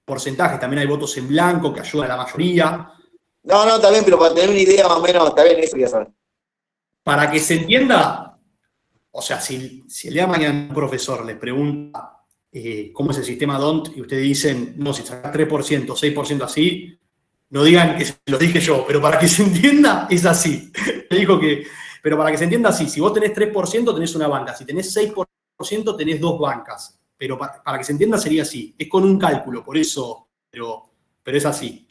Speaker 1: porcentaje, también hay votos en blanco que ayudan a la mayoría.
Speaker 3: No, está bien, pero para tener una idea más o menos, está bien, eso ya saber.
Speaker 1: Para que se entienda, o sea, si el día de mañana un profesor les pregunta cómo es el sistema DONT y ustedes dicen, no, si sacas 3%, 6% así, no digan que se los dije yo, pero para que se entienda, es así. Pero para que se entienda así, si vos tenés 3%, tenés una banca, si tenés 6%, tenés 2 bancas. Pero para que se entienda sería así, es con un cálculo, por eso, pero es así.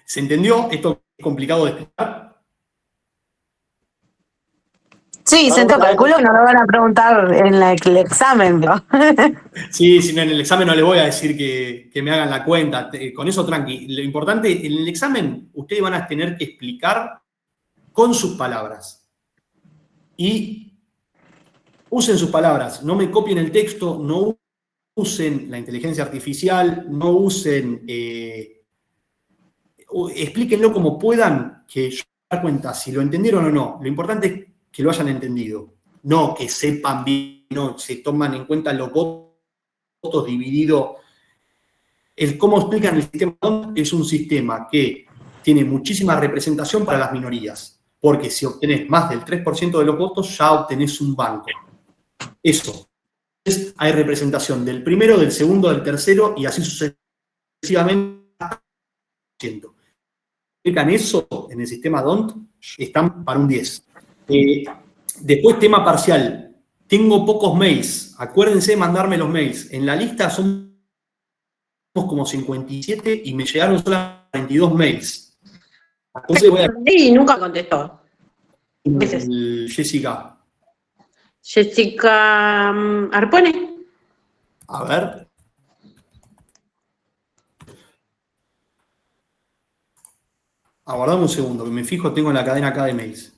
Speaker 1: ¿Se entendió? ¿Esto es complicado de explicar?
Speaker 6: Sí, se te calculo, no me van a preguntar en el examen, ¿no?
Speaker 1: Sí, si no, en el examen no les voy a decir que me hagan la cuenta, con eso tranqui. Lo importante, en el examen ustedes van a tener que explicar con sus palabras. Y usen sus palabras, no me copien el texto, no usen la inteligencia artificial, no usen... explíquenlo como puedan, que yo me doy cuenta si lo entendieron o no. Lo importante es que lo hayan entendido, no que sepan bien, no se toman en cuenta los votos divididos. Cómo explican el sistema DONT es un sistema que tiene muchísima representación para las minorías, porque si obtenés más del 3% de los votos, ya obtenés un banco. Eso. Entonces, hay representación del primero, del segundo, del tercero, y así sucesivamente. Explican eso en el sistema DONT, están para un 10. Después, tema parcial. Tengo pocos mails. Acuérdense de mandarme los mails. En la lista somos como 57 y me llegaron solo 22 mails. Entonces voy a...
Speaker 12: Sí, nunca contestó.
Speaker 1: Jessica.
Speaker 12: Jessica Arpone.
Speaker 1: A ver. Aguardame un segundo, que me fijo, tengo la cadena acá de mails.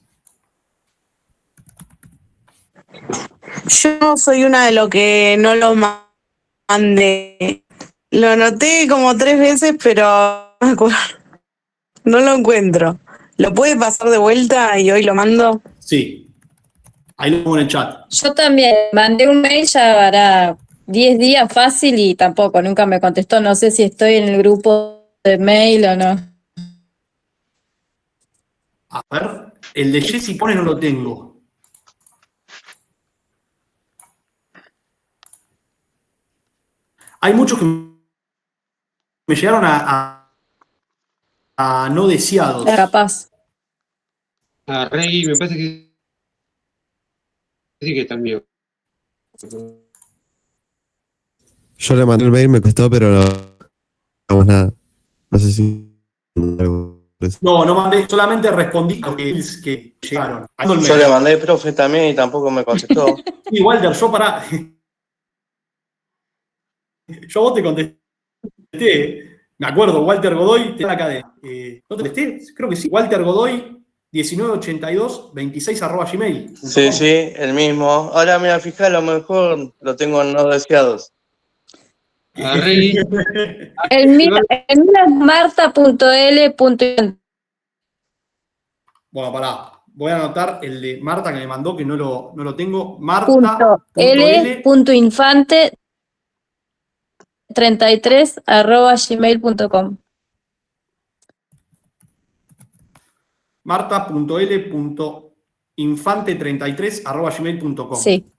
Speaker 6: Yo soy una de los que no lo mandé. Lo anoté como 3 veces, pero no lo encuentro. ¿Lo puede pasar de vuelta y hoy lo mando?
Speaker 1: Sí. Ahí lo pongo en el chat.
Speaker 14: Yo también mandé un mail, ya hará 10 días fácil y tampoco, nunca me contestó. No sé si estoy en el grupo de mail o no.
Speaker 1: A ver, el de Jessy pone no lo tengo. Hay muchos que me llegaron a no deseados.
Speaker 14: Capaz.
Speaker 4: Rey, me parece que sí que está mío.
Speaker 15: Yo le mandé el mail, me costó, pero no hagamos nada. No sé si...
Speaker 1: No mandé, solamente respondí a los que llegaron.
Speaker 16: Yo le mandé, profe, también y tampoco me contestó.
Speaker 1: Sí, Walter, yo pará. Yo a vos te contesté. Me acuerdo, Walter Godoy, te da la cadena. ¿No te contesté? Creo que sí. Walter Godoy, 1982-26@gmail.
Speaker 16: Sí, el mismo. Ahora me voy a fijar, a lo mejor lo tengo en no deseados.
Speaker 4: Agarré.
Speaker 14: El mío es marta.l.
Speaker 1: Bueno, pará. Voy a anotar el de Marta que me mandó, que no lo tengo.
Speaker 14: Marta.l.infante33@gmail.com.
Speaker 1: Marta.l.infante33@gmail.com.
Speaker 14: Sí.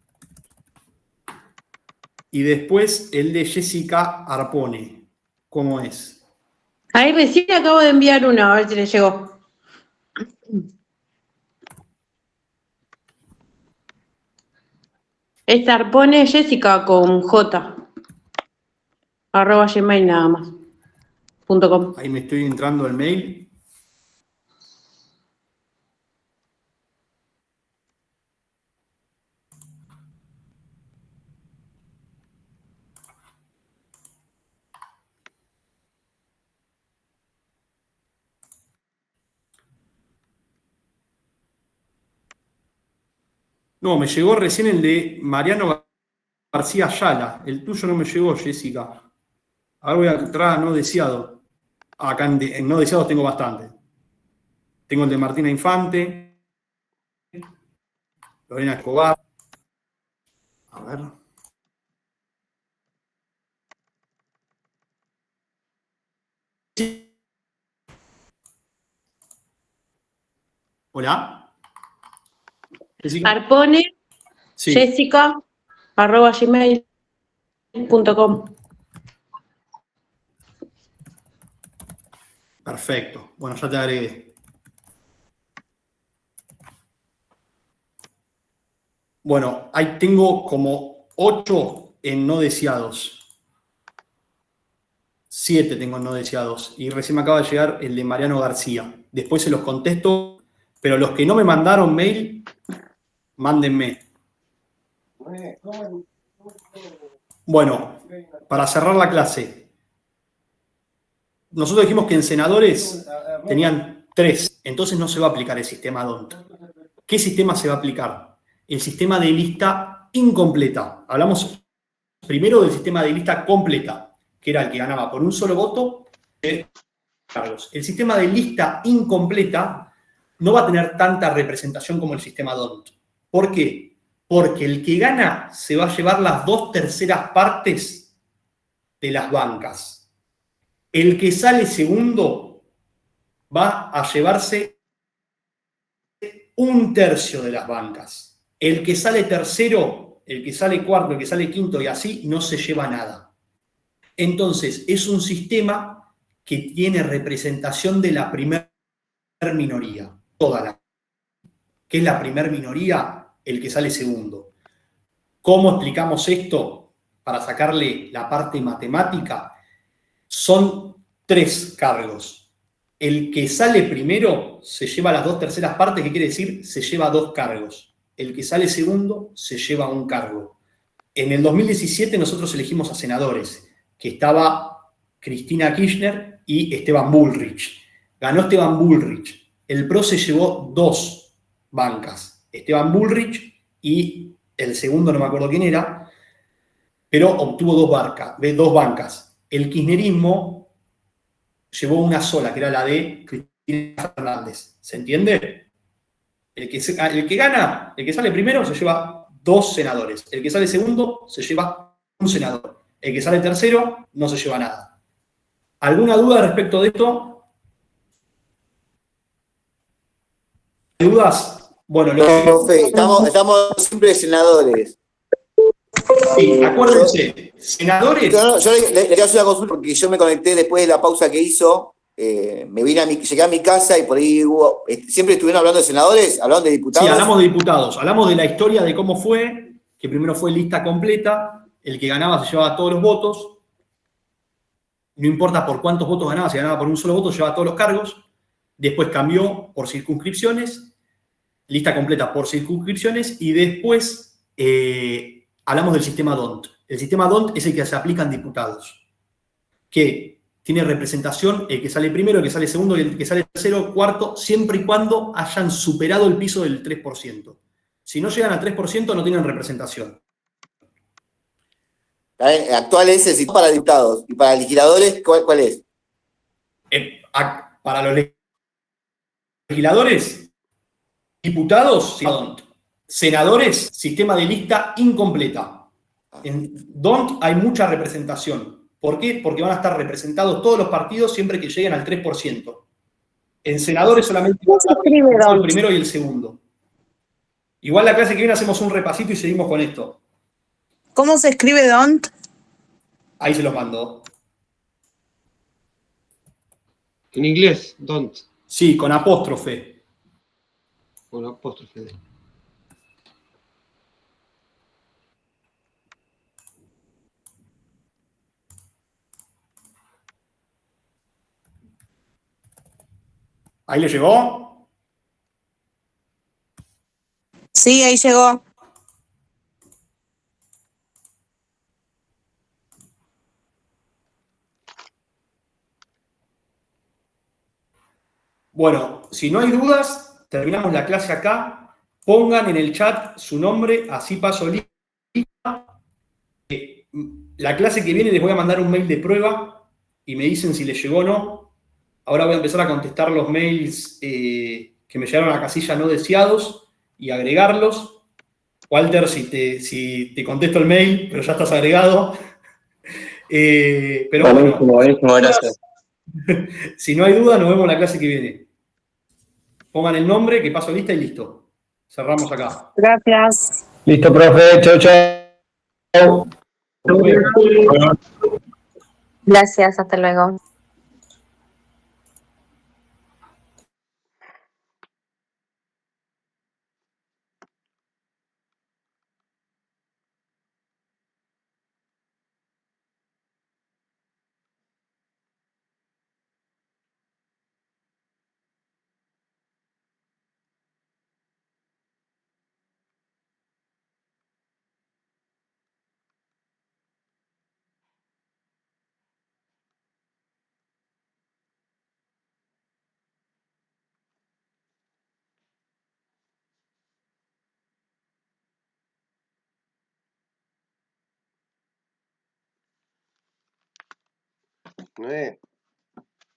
Speaker 1: Y después el de Jessica Arpone. ¿Cómo es?
Speaker 12: Ahí recién acabo de enviar uno, a ver si le llegó. Es Arpone Jessica con J. @gmail nada más. .com.
Speaker 1: Ahí me estoy entrando al mail. No, me llegó recién el de Mariano García Ayala. El tuyo no me llegó, Jessica. Ahora voy a entrar a no deseado. Acá en no deseados tengo bastante. Tengo el de Martina Infante, Lorena Escobar. A ver. Hola. Jessica.
Speaker 12: Arpone
Speaker 1: Sí.
Speaker 12: Jessica @gmail.com.
Speaker 1: Perfecto. Bueno, ya te agregué. Bueno, ahí tengo como 8 en no deseados. 7 tengo en no deseados. Y recién me acaba de llegar el de Mariano García. Después se los contesto, pero los que no me mandaron mail, mándenme. Bueno, para cerrar la clase. Nosotros dijimos que en senadores tenían 3, entonces no se va a aplicar el sistema DONT. ¿Qué sistema se va a aplicar? El sistema de lista incompleta. Hablamos primero del sistema de lista completa, que era el que ganaba por un solo voto. Cargos. El sistema de lista incompleta no va a tener tanta representación como el sistema DONT. ¿Por qué? Porque el que gana se va a llevar las 2/3 partes de las bancas. El que sale segundo va a llevarse 1/3 de las bancas. El que sale tercero, el que sale cuarto, el que sale quinto y así, no se lleva nada. Entonces, es un sistema que tiene representación de la primer minoría. ¿Qué es la primer minoría? El que sale segundo. ¿Cómo explicamos esto? Para sacarle la parte matemática, son 3 cargos. El que sale primero se lleva las 2/3 partes, ¿qué quiere decir? Se lleva 2 cargos. El que sale segundo se lleva 1 cargo. En el 2017 nosotros elegimos a senadores, que estaba Cristina Kirchner y Esteban Bullrich. Ganó Esteban Bullrich. El PRO se llevó 2 bancas. Esteban Bullrich y el segundo no me acuerdo quién era, pero obtuvo 2 bancas. El kirchnerismo llevó una sola, que era la de Cristina Fernández. ¿Se entiende? El que gana, el que sale primero, se lleva 2 senadores. El que sale segundo, se lleva 1 senador. El que sale tercero, no se lleva nada. ¿Alguna duda respecto de esto? ¿Dudas? Bueno,
Speaker 3: estamos siempre senadores.
Speaker 1: Sí, acuérdense, senadores.
Speaker 3: Yo le quiero hacer una consulta porque yo me conecté después de la pausa que hizo. Llegué a mi casa y por ahí siempre estuvieron hablando de senadores, hablaron de diputados.
Speaker 1: Sí, hablamos de diputados, hablamos de la historia de cómo fue, que primero fue lista completa, el que ganaba se llevaba todos los votos, no importa por cuántos votos ganaba, si ganaba por un solo voto, llevaba todos los cargos, después cambió por circunscripciones, lista completa por circunscripciones, y después hablamos del sistema DONT. El sistema DONT es el que se aplica en diputados, que tiene representación el que sale primero, el que sale segundo y el que sale tercero, cuarto, siempre y cuando hayan superado el piso del 3%. Si no llegan al 3%, no tienen representación.
Speaker 3: Actual es el sistema para diputados. ¿Y para legisladores, cuál es?
Speaker 1: Para los legisladores, diputados, DONT. Senadores, sistema de lista incompleta. En DONT hay mucha representación. ¿Por qué? Porque van a estar representados todos los partidos siempre que lleguen al 3%. En senadores solamente va a estar el primero y el segundo. Igual la clase que viene hacemos un repasito y seguimos con esto.
Speaker 6: ¿Cómo se escribe DONT?
Speaker 1: Ahí se los mando.
Speaker 4: En inglés, don't.
Speaker 1: Sí, con apóstrofe.
Speaker 4: Con apóstrofe.
Speaker 1: ¿Ahí le llegó?
Speaker 6: Sí, ahí llegó.
Speaker 1: Bueno, si no hay dudas, terminamos la clase acá. Pongan en el chat su nombre, así paso lista. La clase que viene les voy a mandar un mail de prueba y me dicen si les llegó o no. Ahora voy a empezar a contestar los mails que me llegaron a la casilla no deseados y agregarlos. Walter, si te contesto el mail, pero ya estás agregado. Pero
Speaker 16: buenísimo, gracias.
Speaker 1: Si no hay duda, nos vemos en la clase que viene. Pongan el nombre, que paso lista y listo. Cerramos acá.
Speaker 6: Gracias.
Speaker 2: Listo, profe. Chau, chau.
Speaker 7: Gracias, hasta luego.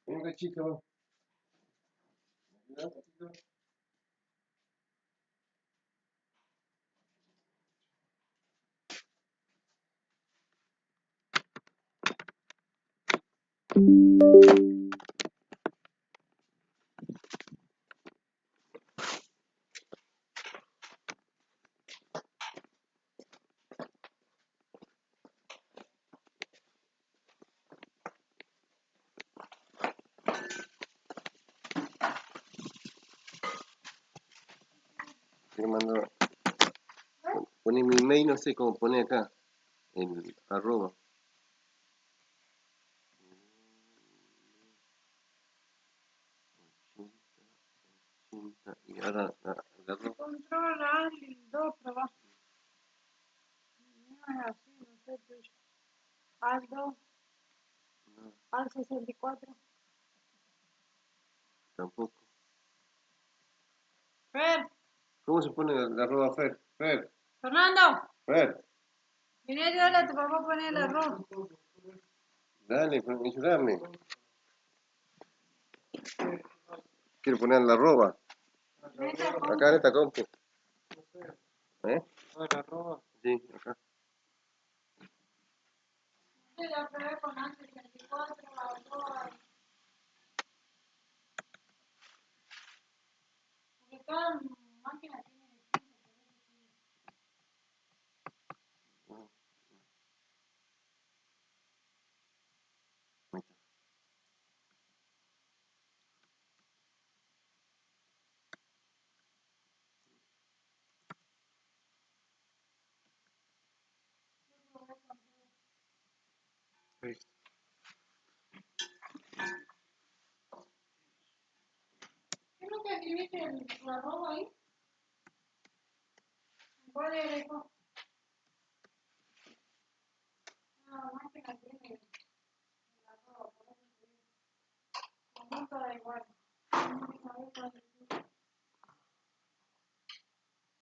Speaker 10: Un cachito. Me mandó. Pone mi email, no sé cómo pone acá. El arroba. Y ahora agarró.
Speaker 8: Control, Ali, 2, trabajo. No es así, no sé, tuyo. Al 2, al 64.
Speaker 10: Tampoco.
Speaker 8: Fer,
Speaker 10: ¿Cómo se pone el arroba Fer?
Speaker 8: Fernando,
Speaker 10: Fer.
Speaker 8: vine a ayudarle a tu papá a poner el arroz.
Speaker 10: Dale, ayúdame. Quiero poner la arroba. Acá en esta compu. ¿Eh?
Speaker 4: ¿El arroba?
Speaker 10: Sí, acá.
Speaker 8: Sí, la pegué con al 64, arroba. Porque cada máquina tiene distinto. ¿Qué es lo que escribiste en tu arroba ahí? ¿Cuál era eso?